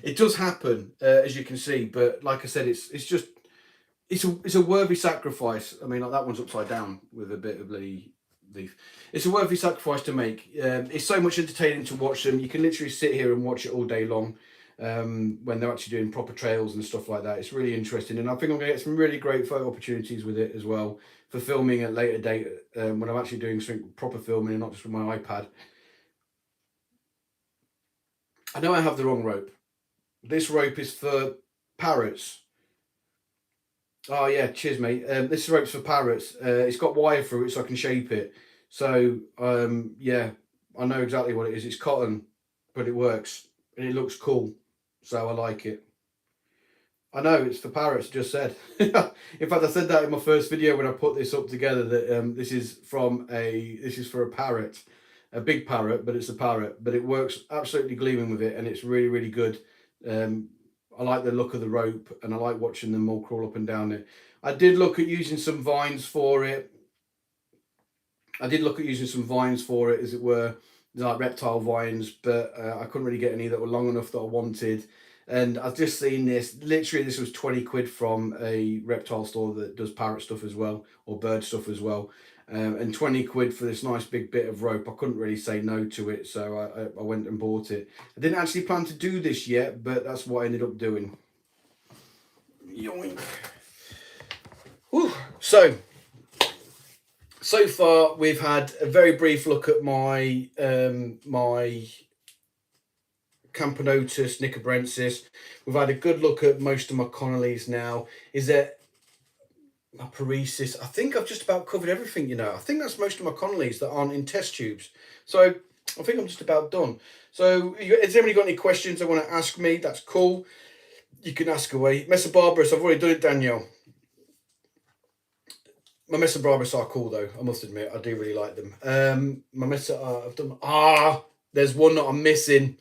It does happen, as you can see, but like I said, it's a worthy sacrifice. I mean, like that one's upside down with a bit of leaf. It's a worthy sacrifice to make. It's so much entertaining to watch them. You can literally sit here and watch it all day long when they're actually doing proper trails and stuff like that. It's really interesting, and I think I'm going to get some really great photo opportunities with it as well for filming at a later date when I'm actually doing some proper filming and not just with my iPad. I know I have the wrong rope. This rope is for parrots. Oh yeah, cheers mate. This rope's for parrots. It's got wire through it so I can shape it. So yeah, I know exactly what it is. It's cotton, but it works and it looks cool. So I like it. I know it's for parrots, just said. In fact, I said that in my first video when I put this up together that this is for a parrot. A big parrot, but it's a parrot. But it works absolutely gleaming with it, and it's really, really good. I like the look of the rope, and I like watching them all crawl up and down it. I did look at using some vines for it. As it were, like reptile vines, but I couldn't really get any that were long enough that I wanted. And I've just seen this. Literally, this was 20 quid from a reptile store that does parrot stuff as well, or bird stuff as well. And 20 quid for this nice big bit of rope. I couldn't really say no to it, so I went and bought it. I didn't actually plan to do this yet, but that's what I ended up doing. Yoink. Whew. So far we've had a very brief look at my my Camponotus, Nicobrensis. We've had a good look at most of my colonies now. Is there my parius? I think I've just about covered everything, you know. I think that's most of my colonies that aren't in test tubes. So I think I'm just about done. So has anybody got any questions they want to ask me? That's cool. You can ask away. Messor barbarus, I've already done it, Danielle. My Messor barbarus are cool though, I must admit. I do really like them. My Messor, I've done. There's one that I'm missing.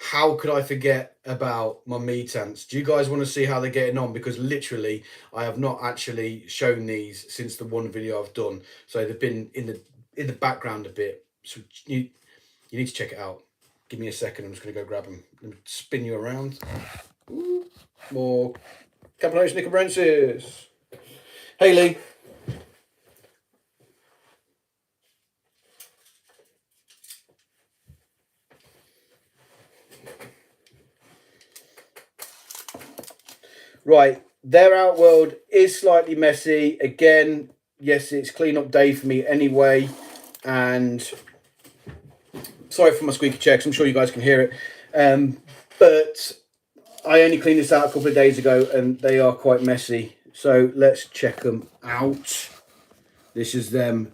How could I forget about my meat ants? Do you guys want to see how they're getting on? Because literally, I have not actually shown these since the one video I've done. So they've been in the background a bit. So you need to check it out. Give me a second. I'm just going to go grab them. Let me spin you around. Ooh, more Camponotus Nicobrensis. Hey, Lee. Right, their outworld is slightly messy. Again, yes, it's clean up day for me anyway. And sorry for my squeaky chair, because I'm sure you guys can hear it. But I only cleaned this out a couple of days ago, and they are quite messy. So let's check them out. This is them.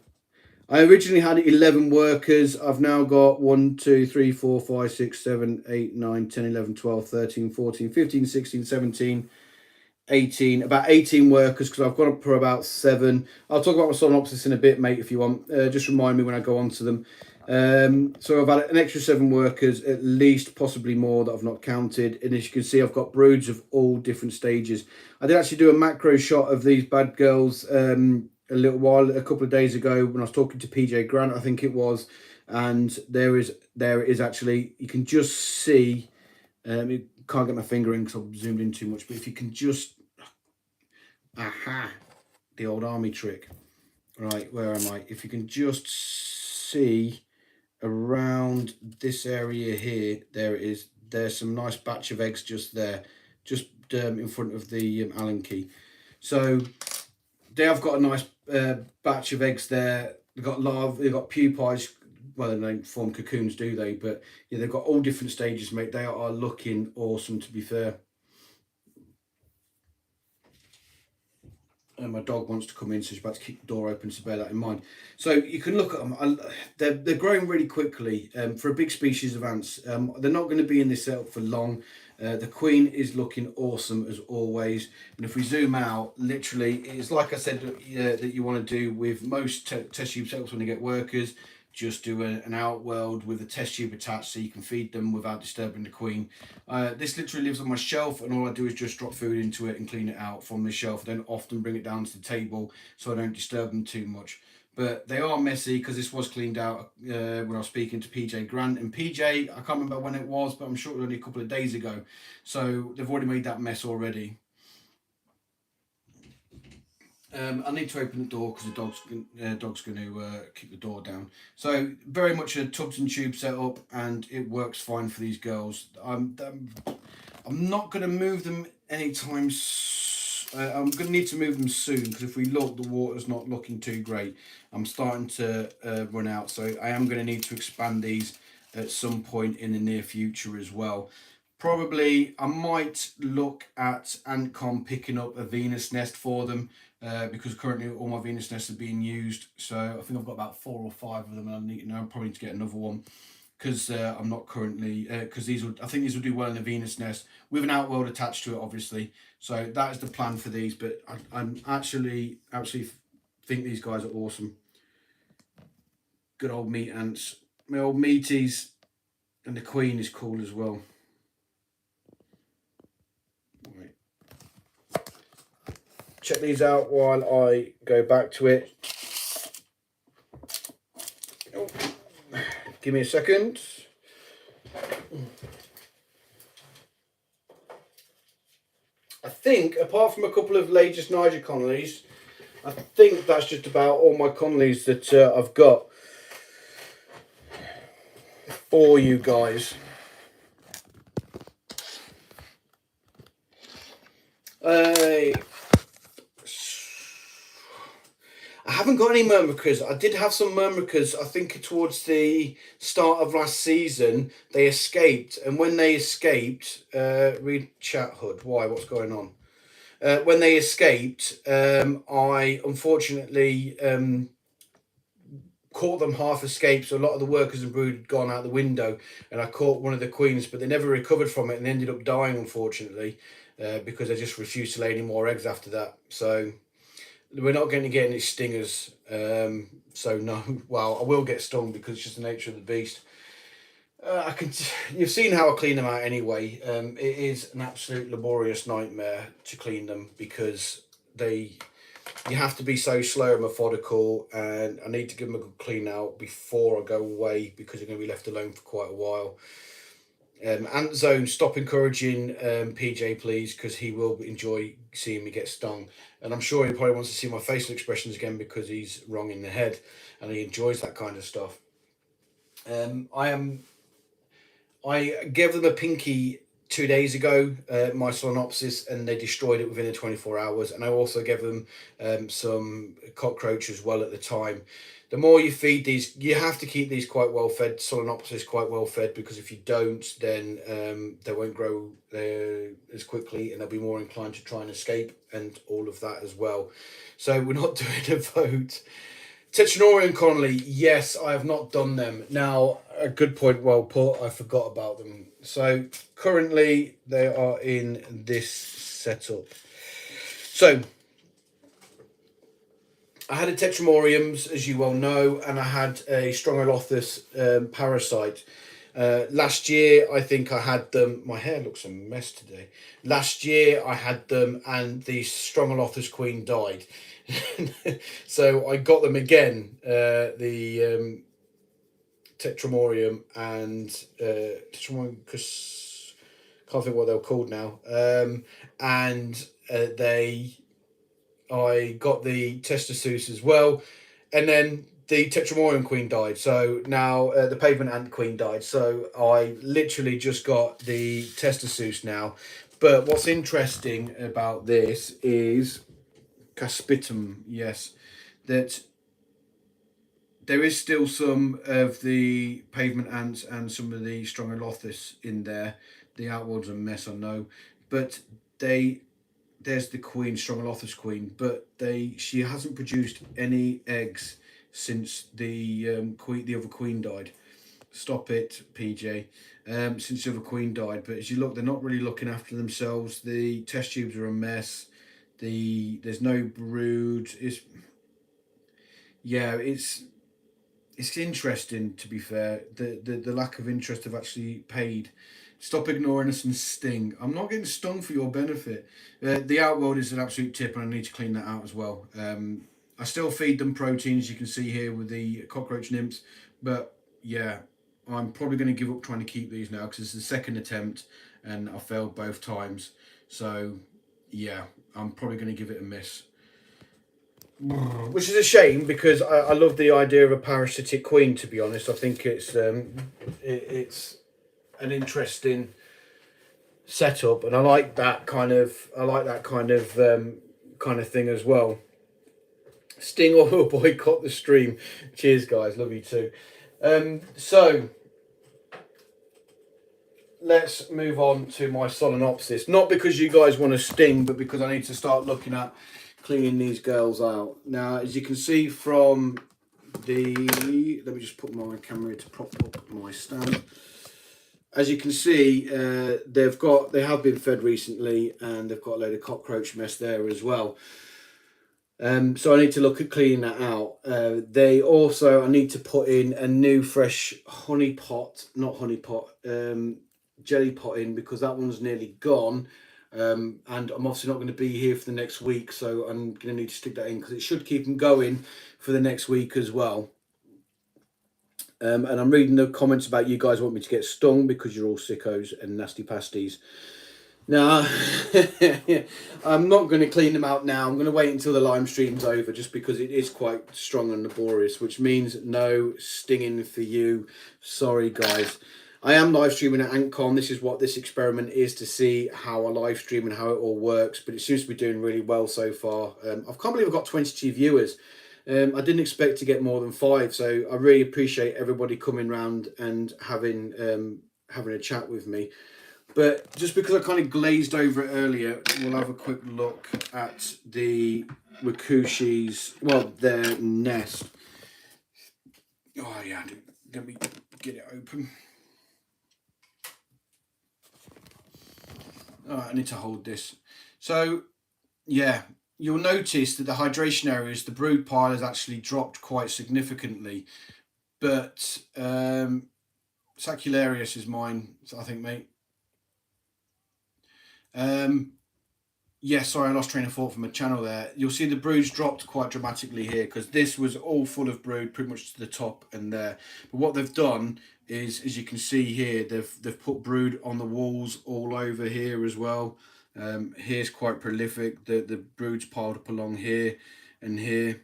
I originally had 11 workers. I've now got 1, 2, 3, 4, 5, 6, 7, 8, 9, 10, 11, 12, 13, 14, 15, 16, 17, 18, about 18 workers, because I've got up for about 7. I'll talk about my Solenopsis in a bit, mate, if you want. Just remind me when I go on to them. So I've had an extra 7 workers, at least, possibly more, that I've not counted. And as you can see, I've got broods of all different stages. I did actually do a macro shot of these bad girls a couple of days ago when I was talking to PJ Grant, I think it was. And there it is actually. You can just see, can't get my finger in because I've zoomed in too much, but if you can just, aha, the old army trick. Right, where am I? If you can just see around this area here, there it is. There's some nice batch of eggs just there, just in front of the Allen key. So they have got a nice batch of eggs there. They've got larvae, they've got pupae. Well, they don't form cocoons, do they? But yeah, they've got all different stages, mate. They are looking awesome, to be fair. And my dog wants to come in, so she's about to keep the door open, so bear that in mind. So you can look at them. They're growing really quickly. For a big species of ants, they're not going to be in this setup for long. The queen is looking awesome as always. And if we zoom out, literally, it's like I said that you want to do with most test tube setups when you get workers. Just do an outworld with a test tube attached so you can feed them without disturbing the queen. This literally lives on my shelf, and all I do is just drop food into it and clean it out from the shelf. I don't often bring it down to the table so I don't disturb them too much. But they are messy because this was cleaned out when I was speaking to PJ Grant. And PJ, I can't remember when it was, but I'm sure it was only a couple of days ago. So they've already made that mess already. I need to open the door because the dog's going to keep the door down. So very much a tubs and tube setup, and it works fine for these girls. I'm not going to move them anytime. I'm going to need to move them soon because if we look, the water's not looking too great. I'm starting to run out, so I am going to need to expand these at some point in the near future as well. Probably I might look at Antcom picking up a Venus nest for them. Because currently all my Venus nests are being used, so I think I've got about 4 or 5 of them, and I probably need to get another one because I'm not currently because I think these will do well in a Venus nest with an outworld attached to it, obviously. So that is the plan for these. But I'm actually think these guys are awesome. Good old meat ants, my old meaties, and the queen is cool as well. Check these out while I go back to it. Oh, give me a second. I think, apart from a couple of Lasius Niger colonies, I think that's just about all my colonies that I've got for you guys. I haven't got any myrmicas. I did have some myrmicas, I think towards the start of last season. They escaped, and when they escaped, read chat HUD, why, what's going on? When they escaped, I unfortunately caught them half escaped, so a lot of the workers and brood had gone out the window, and I caught one of the queens, but they never recovered from it and ended up dying, unfortunately, because they just refused to lay any more eggs after that. So we're not going to get any stingers, so no. Well, I will get stung because it's just the nature of the beast. You've seen how I clean them out anyway. It is an absolute laborious nightmare to clean them because you have to be so slow and methodical, and I need to give them a good clean out before I go away because they're going to be left alone for quite a while. Ant Zone, stop encouraging PJ, please, because he will enjoy seeing me get stung, and I'm sure he probably wants to see my facial expressions again because he's wrong in the head and he enjoys that kind of stuff. I gave them a pinky 2 days ago, my Solenopsis, and they destroyed it within the 24 hours. And I also gave them some cockroach as well at the time. The more you feed these, you have to keep these quite well fed, Solenopsis quite well fed, because if you don't, then they won't grow as quickly and they'll be more inclined to try and escape and all of that as well. So we're not doing a vote. Tetranorian colony, yes, I have not done them. Now, a good point, well put, I forgot about them. So currently they are in this setup. So I had a Tetramoriums, as you well know, and I had a Strongolothus parasite. Last year, I think I had them. My hair looks a mess today. Last year, I had them, and the Strongolothus queen died. So I got them again, the Tetramorium and Tetramorium can't think what they're called now. And I got the Testaceus as well, and then the Tetramorium queen died. So now the pavement ant queen died. So I literally just got the Testaceus now. But what's interesting about this is Caspitum, yes, that there is still some of the pavement ants and some of the Strongylophus in there. The outwards are a mess, I know, but there's the queen, Strongylophus queen, but she hasn't produced any eggs since the other queen died. Stop it, PJ. Since the other queen died, but as you look, they're not really looking after themselves. The test tubes are a mess. There's no brood. It's interesting, to be fair, the lack of interest have actually paid. Stop ignoring us and sting. I'm not getting stung for your benefit. The outworld is an absolute tip, and I need to clean that out as well. I still feed them protein, as you can see here with the cockroach nymphs, but yeah, I'm probably going to give up trying to keep these now because it's the second attempt and I failed both times. So yeah, I'm probably going to give it a miss. Which is a shame because I love the idea of a parasitic queen. To be honest, I think it's an interesting setup, and I like that kind of kind of thing as well. Sting or boycott the stream. Cheers, guys. Love you too. So let's move on to my Solenopsis. Not because you guys want to sting, but because I need to start looking at cleaning these girls out. Now, as you can see from let me just put my camera to prop up my stand. As you can see, they have been fed recently, and they've got a load of cockroach mess there as well. So I need to look at cleaning that out. I need to put in a new fresh jelly pot in, because that one's nearly gone. And I'm obviously not going to be here for the next week, so I'm going to need to stick that in because it should keep them going for the next week as well. And I'm reading the comments about you guys want me to get stung because you're all sickos and nasty pasties. Now, I'm not going to clean them out now. I'm going to wait until the live stream's over, just because it is quite strong and laborious, which means no stinging for you. Sorry, guys. I am live streaming at AntCon. This is what this experiment is, to see how I live stream and how it all works. But it seems to be doing really well so far. I can't believe I've got 22 viewers. I didn't expect to get more than 5, so I really appreciate everybody coming round and having a chat with me. But just because I kind of glazed over it earlier, we'll have a quick look at the Wakushi's, well, their nest. Oh yeah, let me get it open. I need to hold this. So yeah, you'll notice that the hydration areas, the brood pile has actually dropped quite significantly. But Sacularius is mine, I think, mate. Yeah, sorry, I lost train of thought from a channel there. You'll see the broods dropped quite dramatically here, because this was all full of brood pretty much to the top and there. But what they've done is, as you can see here, they've put brood on the walls all over here as well. Here's quite prolific. The brood's piled up along here and here.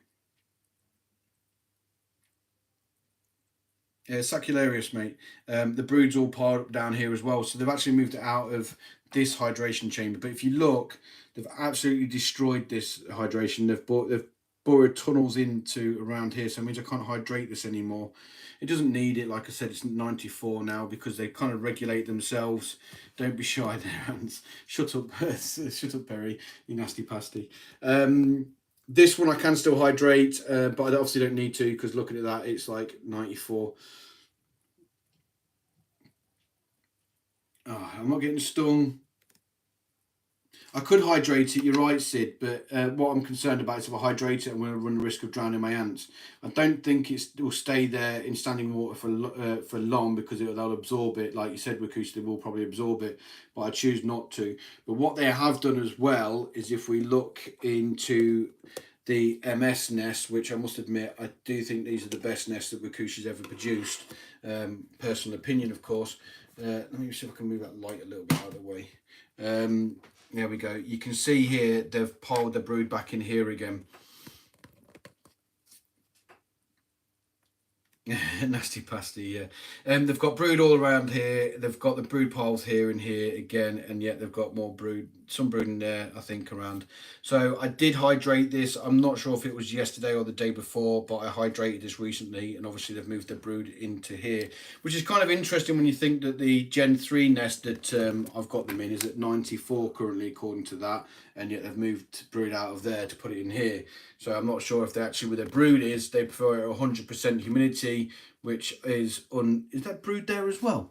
Yeah, Sacularius, mate. The brood's all piled up down here as well. So they've actually moved it out of this hydration chamber. But if you look, they've absolutely destroyed this hydration. They've bored tunnels into around here, so it means I can't hydrate this anymore. It doesn't need it. Like I said, it's 94 now, because they kind of regulate themselves. Don't be shy there, Hans. Shut up, shut up, Perry, you nasty pasty. This one I can still hydrate, but I obviously don't need to, because looking at that, it's like 94. Oh, I'm not getting stung. I could hydrate it, you're right, Sid, but what I'm concerned about is if I hydrate it, I'm going to run the risk of drowning my ants. I don't think it will stay there in standing water for long, because they'll absorb it. Like you said, Wakushi, they will probably absorb it, but I choose not to. But what they have done as well is, if we look into the MS nest, which I must admit, I do think these are the best nests that Wakushi's ever produced. Personal opinion, of course. Let me see if I can move that light a little bit out of the way. There we go. You can see here they've piled the brood back in here again. Nasty pasty, yeah. They've got brood all around here. They've got the brood piles here and here again, and yet they've got more brood, some brood in there, I think, around. So I did hydrate this. I'm not sure if it was yesterday or the day before, but I hydrated this recently, and obviously they've moved the brood into here, which is kind of interesting when you think that the Gen 3 nest that I've got them in is at 94 currently, according to that, and yet they've moved brood out of there to put it in here. So I'm not sure if they actually, where their brood is, they prefer 100% humidity, which is is that brood there as well?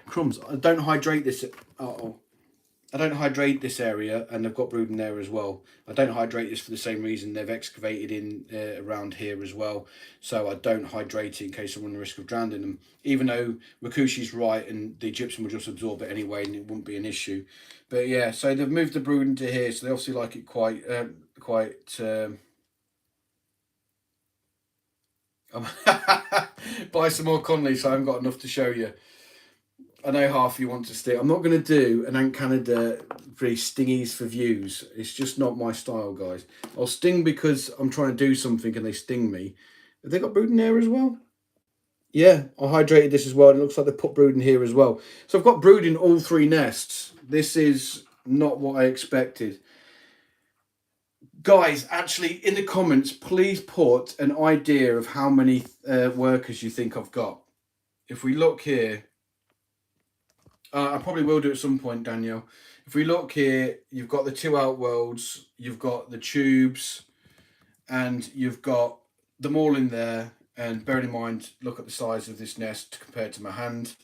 Crumbs. I don't hydrate this. I don't hydrate this area, and they've got brood in there as well. I don't hydrate this for the same reason. They've excavated in around here as well, so I don't hydrate it in case I run the risk of drowning them. Even though Rakushi's right, and the gypsum will just absorb it anyway, and it wouldn't be an issue. But yeah, so they've moved the brood into here, so they obviously like it quite. Buy some more colonies, so I haven't got enough to show you. I know half you want to stick. I'm not going to do an Ant Canada very stingies for views. It's just not my style, guys. I'll sting because I'm trying to do something and they sting me. Have they got brood in there as well? Yeah, I hydrated this as well. It looks like they put brood in here as well. So I've got brood in all three nests. This is not what I expected. Guys, actually, in the comments, please put an idea of how many workers you think I've got. If we look here, I probably will do at some point, Daniel. If we look here, you've got the two outworlds, you've got the tubes, and you've got them all in there. And bearing in mind, look at the size of this nest compared to my hand,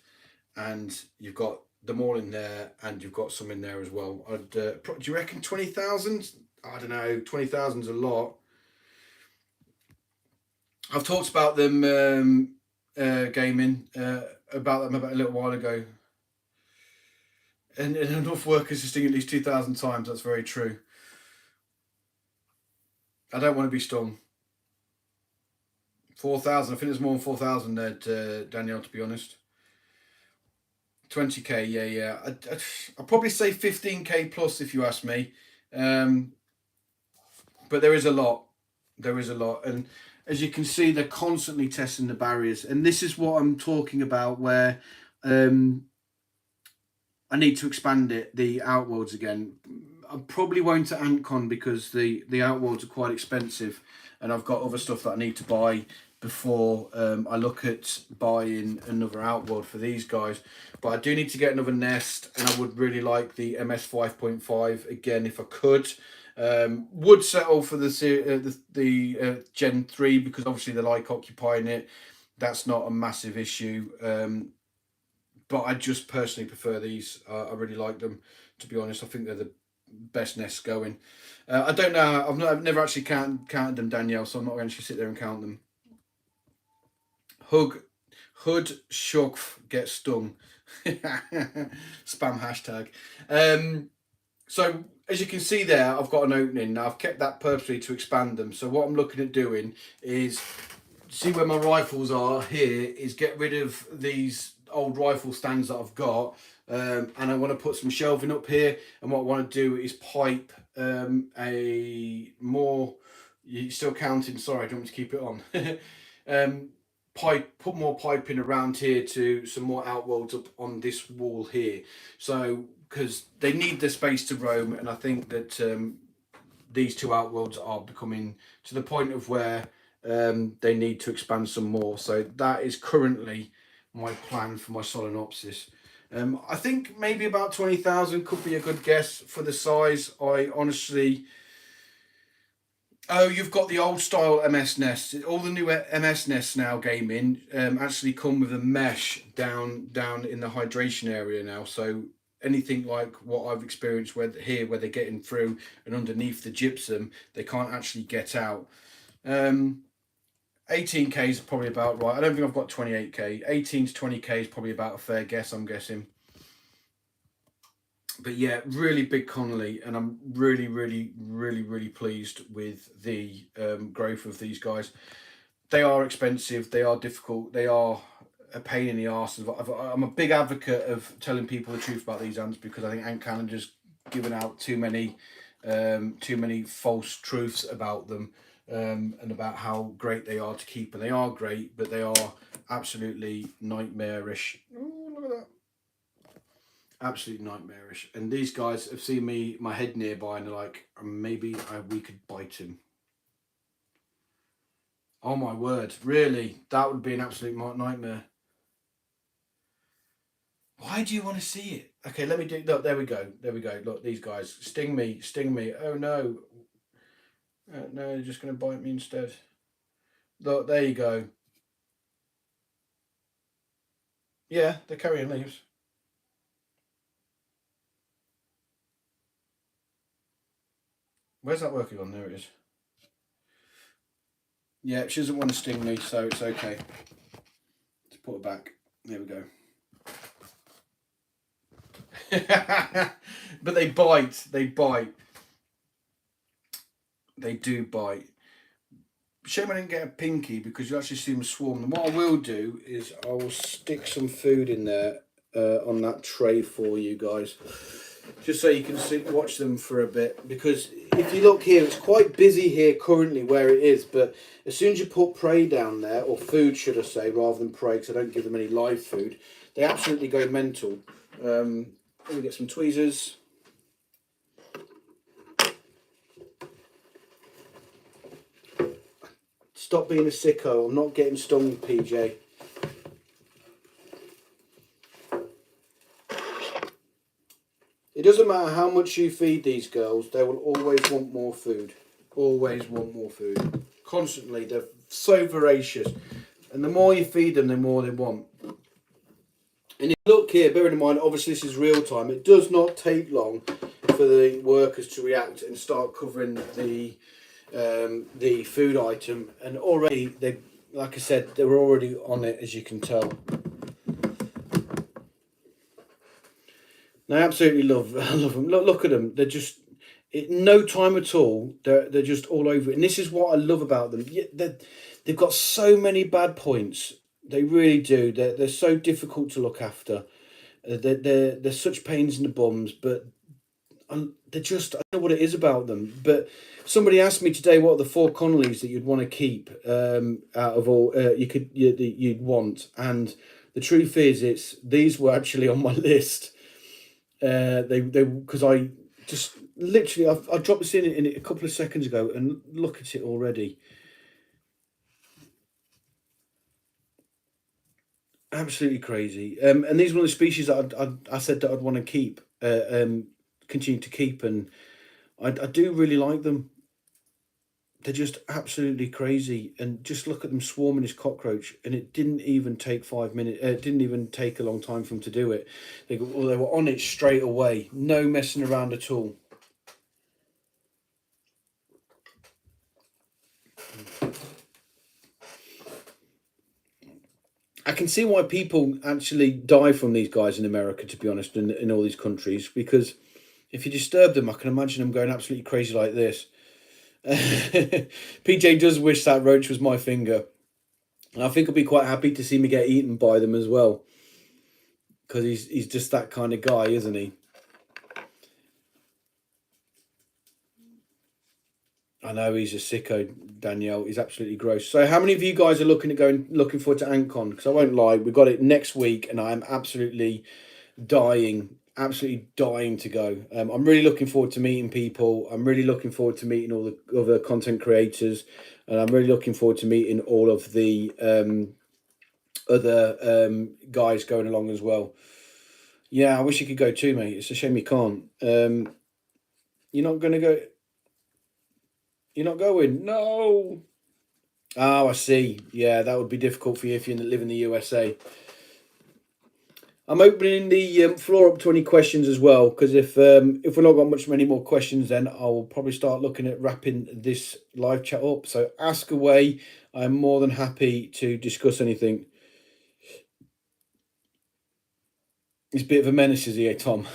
and you've got them all in there, and you've got some in there as well. Do you reckon 20,000? I don't know. 20,000's a lot. I've talked about them gaming about them about a little while ago. And enough workers to sting at least 2,000 times. That's very true. I don't want to be stung. 4,000. I think there's more than 4,000 there, Danielle, to be honest. 20k, yeah. I'd probably say 15k plus if you ask me. But there is a lot. There is a lot. And as you can see, they're constantly testing the barriers. And this is what I'm talking about, where I need to expand it, the outworlds again. I probably won't at AntCon because the outworlds are quite expensive, and I've got other stuff that I need to buy before I look at buying another outworld for these guys. But I do need to get another nest, and I would really like the MS 5.5 again if I could. Would settle for the Gen 3 because obviously they like occupying it. That's not a massive issue. But I just personally prefer these. I really like them, to be honest. I think they're the best nests going. I don't know. I've never actually counted them, Danielle, so I'm not going to sit there and count them. Hood Shugf gets stung. Spam hashtag. So as you can see there, I've got an opening. Now I've kept that purposely to expand them. So what I'm looking at doing is, see where my rifles are here, is get rid of these old rifle stands that I've got, and I want to put some shelving up here, and what I want to do is pipe a more, you're still counting, sorry, I don't want to keep it on. Put more piping around here to some more outworlds up on this wall here, so because they need the space to roam, and I think that these two outworlds are becoming to the point of where they need to expand some more. So that is currently my plan for my Solenopsis. I think maybe about 20,000 could be a good guess for the size. I honestly... Oh, you've got the old style MS nests. All the new MS nests now, gaming, actually come with a mesh down in the hydration area now. So anything like what I've experienced where they're getting through and underneath the gypsum, they can't actually get out. 18k is probably about right. I don't think I've got 28k. 18 to 20k is probably about a fair guess, I'm guessing. But yeah, really big colony, and I'm really pleased with the growth of these guys. They are expensive, they are difficult, they are a pain in the arse. I'm a big advocate of telling people the truth about these ants, because I think Ant Calendar's given out too many false truths about them, and about how great they are to keep. And they are great, but they are absolutely nightmarish. Oh, look at that. Absolutely nightmarish. And these guys have seen my head nearby, and they're like, maybe we could bite him. Oh my word, really? That would be an absolute nightmare. Why do you want to see it? Okay, let me do. Look, there we go. There we go. Look, these guys sting me, sting me. Oh no, no, they're just going to bite me instead. Look, there you go. Yeah, they're carrying leaves. Where's that working on? There it is. Yeah, she doesn't want to sting me, so it's okay. Let's put her back. There we go. But they bite. They bite. They do bite. Shame I didn't get a pinky, because you actually see them swarm. And what I will do is I will stick some food in there on that tray for you guys, just so you can watch them for a bit. Because if you look here, it's quite busy here currently where it is, but as soon as you put prey down there, or food should I say, rather than prey, because I don't give them any live food, they absolutely go mental. Let me get some tweezers. Stop being a sicko. I'm not getting stung, PJ. It doesn't matter how much you feed these girls, they will always want more food. Always want more food. Constantly. They're so voracious. And the more you feed them, the more they want. And if you look here, bearing in mind, obviously this is real time, it does not take long for the workers to react and start covering the food item. And already, they, like I said, they were already on it, as you can tell. And I absolutely love them. Look at them. They're just, in no time at all, they're just all over it. And this is what I love about them. They've got so many bad points. They really do. They're so difficult to look after. They're such pains in the bums, but they're just, I don't know what it is about them. But somebody asked me today, what are the 4 colonies that you'd want to keep out of all you'd want. And the truth is, these were actually on my list. Because I just literally I dropped this in a couple of seconds ago, and look at it already. Absolutely crazy. And these are one of the species that I said that I'd want to keep, continue to keep, and I do really like them. They're just absolutely crazy, and just look at them swarming this cockroach, and it didn't even take 5 minutes. It didn't even take a long time for them to do it. They were on it straight away, no messing around at all. I can see why people actually die from these guys in America, to be honest, in all these countries, because if you disturb them, I can imagine them going absolutely crazy like this. PJ does wish that roach was my finger. And I think he'll be quite happy to see me get eaten by them as well, because he's just that kind of guy, isn't he? I know he's a sicko, Danielle. He's absolutely gross. So how many of you guys are looking forward to AntCon? Because I won't lie, we've got it next week, and I'm absolutely dying to go. I'm really looking forward to meeting people. I'm really looking forward to meeting all the other content creators, and I'm really looking forward to meeting all of the other guys going along as well. Yeah, I wish you could go too, mate. It's a shame you can't. You're not going to go. You're not going? No. Oh, I see. Yeah, that would be difficult for you if you live in the USA. I'm opening the floor up to any questions as well, because if we've not got many more questions, then I'll probably start looking at wrapping this live chat up. So ask away. I'm more than happy to discuss anything. He's a bit of a menace, is he, Tom?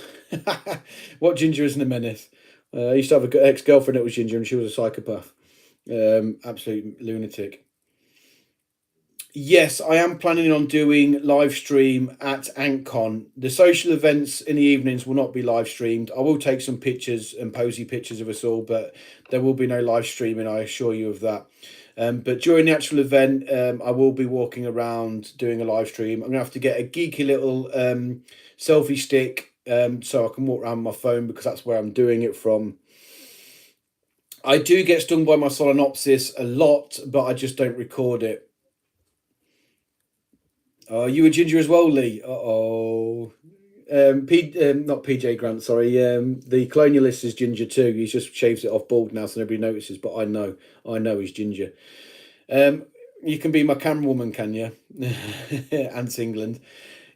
What ginger isn't a menace? I used to have an ex-girlfriend that was ginger, and she was a psychopath. Absolute lunatic. Yes, I am planning on doing live stream at AntCon. The social events in the evenings will not be live streamed. I will take some pictures and posy pictures of us all, but there will be no live streaming, I assure you of that. But during the actual event, I will be walking around doing a live stream. I'm gonna have to get a geeky little selfie stick so I can walk around my phone because that's where I'm doing it from. I do get stung by my Solenopsis a lot, but I just don't record it. Oh, you a ginger as well, Lee? Uh-oh. Not PJ Grant, sorry. The colonialist is ginger too. He's just shaves it off bald now, so nobody notices. But I know he's ginger. Um, you can be my camerawoman, can you? Ants England.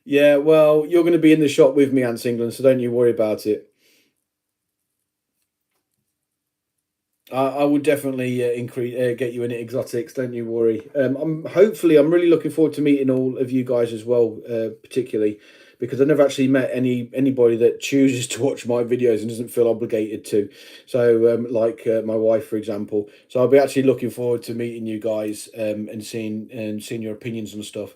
Yeah, well, you're going to be in the shop with me, Ants England, so don't you worry about it. I will definitely get you in exotics. Don't you worry. I'm really looking forward to meeting all of you guys as well, particularly because I've never actually met anybody that chooses to watch my videos and doesn't feel obligated to. So, my wife, for example. So I'll be actually looking forward to meeting you guys and seeing your opinions and stuff.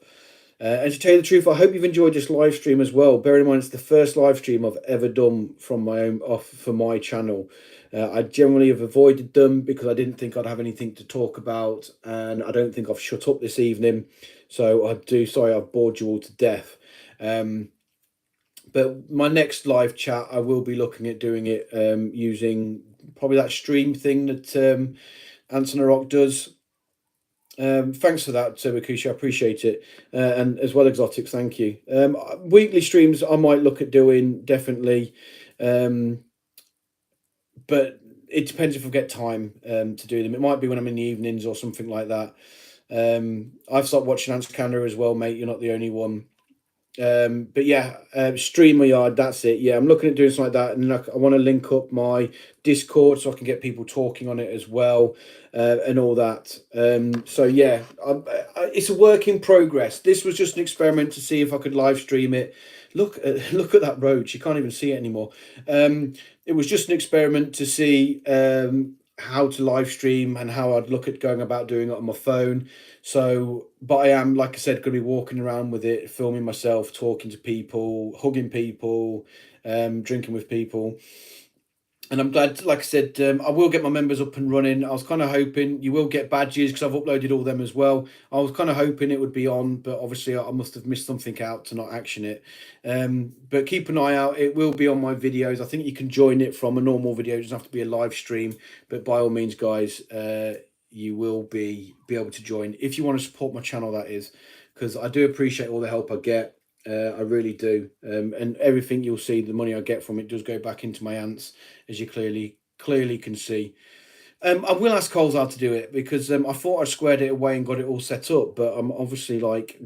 And to tell you the truth, I hope you've enjoyed this live stream as well. Bear in mind, it's the first live stream I've ever done from my own off for my channel. I generally have avoided them because I didn't think I'd have anything to talk about, and I don't think I've shut up this evening. So sorry, I've bored you all to death. But my next live chat, I will be looking at doing it using probably that stream thing that Anson Rock does. Thanks for that, Wakusha. I appreciate it. And as well, Exotics, thank you. Weekly streams, I might look at doing definitely. But it depends if I get time to do them. It might be when I'm in the evenings or something like that. I've stopped watching Ants Canada as well, mate. You're not the only one. But yeah, StreamYard, that's it. Yeah, I'm looking at doing something like that, and I want to link up my Discord so I can get people talking on it as well, and all that. So yeah, it's a work in progress. This was just an experiment to see if I could live stream it. Look at that road. You can't even see it anymore. It was just an experiment to see how to live stream and how I'd look at going about doing it on my phone. So, but I am, like I said, going to be walking around with it, filming myself, talking to people, hugging people, drinking with people. And I'm glad, like I said, I will get my members up and running. I was kind of hoping you will get badges because I've uploaded all them as well. I was kind of hoping it would be on, but obviously I must have missed something out to not action it. But keep an eye out. It will be on my videos. I think you can join it from a normal video. It doesn't have to be a live stream. But by all means, guys, you will be able to join if you want to support my channel, that is, because I do appreciate all the help I get. I really do, and everything you'll see, the money I get from it does go back into my ants, as you clearly can see. I will ask Coles how to do it because I thought I squared it away and got it all set up, but I'm obviously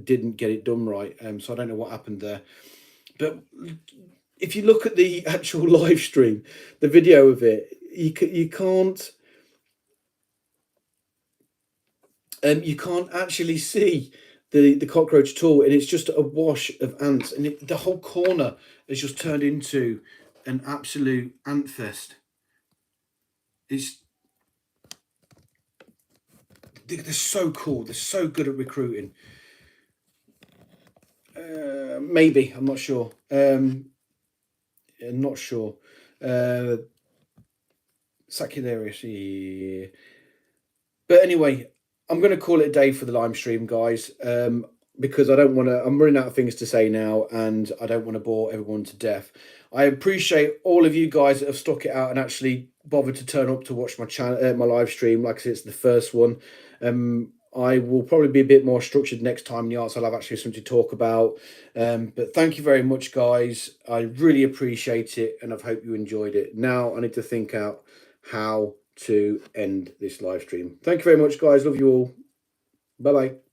didn't get it done right. So I don't know what happened there. But if you look at the actual live stream, the video of it, you can't actually see the cockroach at all, and it's just a wash of ants, and the whole corner has just turned into an absolute ant fest. It's they're so cool. They're so good at recruiting. Maybe I'm not sure. Not sure. Sacularius. Yeah. But anyway, I'm going to call it a day for the live stream, guys. Because I don't want to. I'm running out of things to say now, and I don't want to bore everyone to death. I appreciate all of you guys that have stuck it out and actually bothered to turn up to watch my channel, my live stream. Like I said, it's the first one. I will probably be a bit more structured next time in the arts. I'll have actually something to talk about. But thank you very much, guys. I really appreciate it, and I hope you enjoyed it. Now I need to think out how to end this live stream. Thank you very much, guys. Love you all. Bye bye.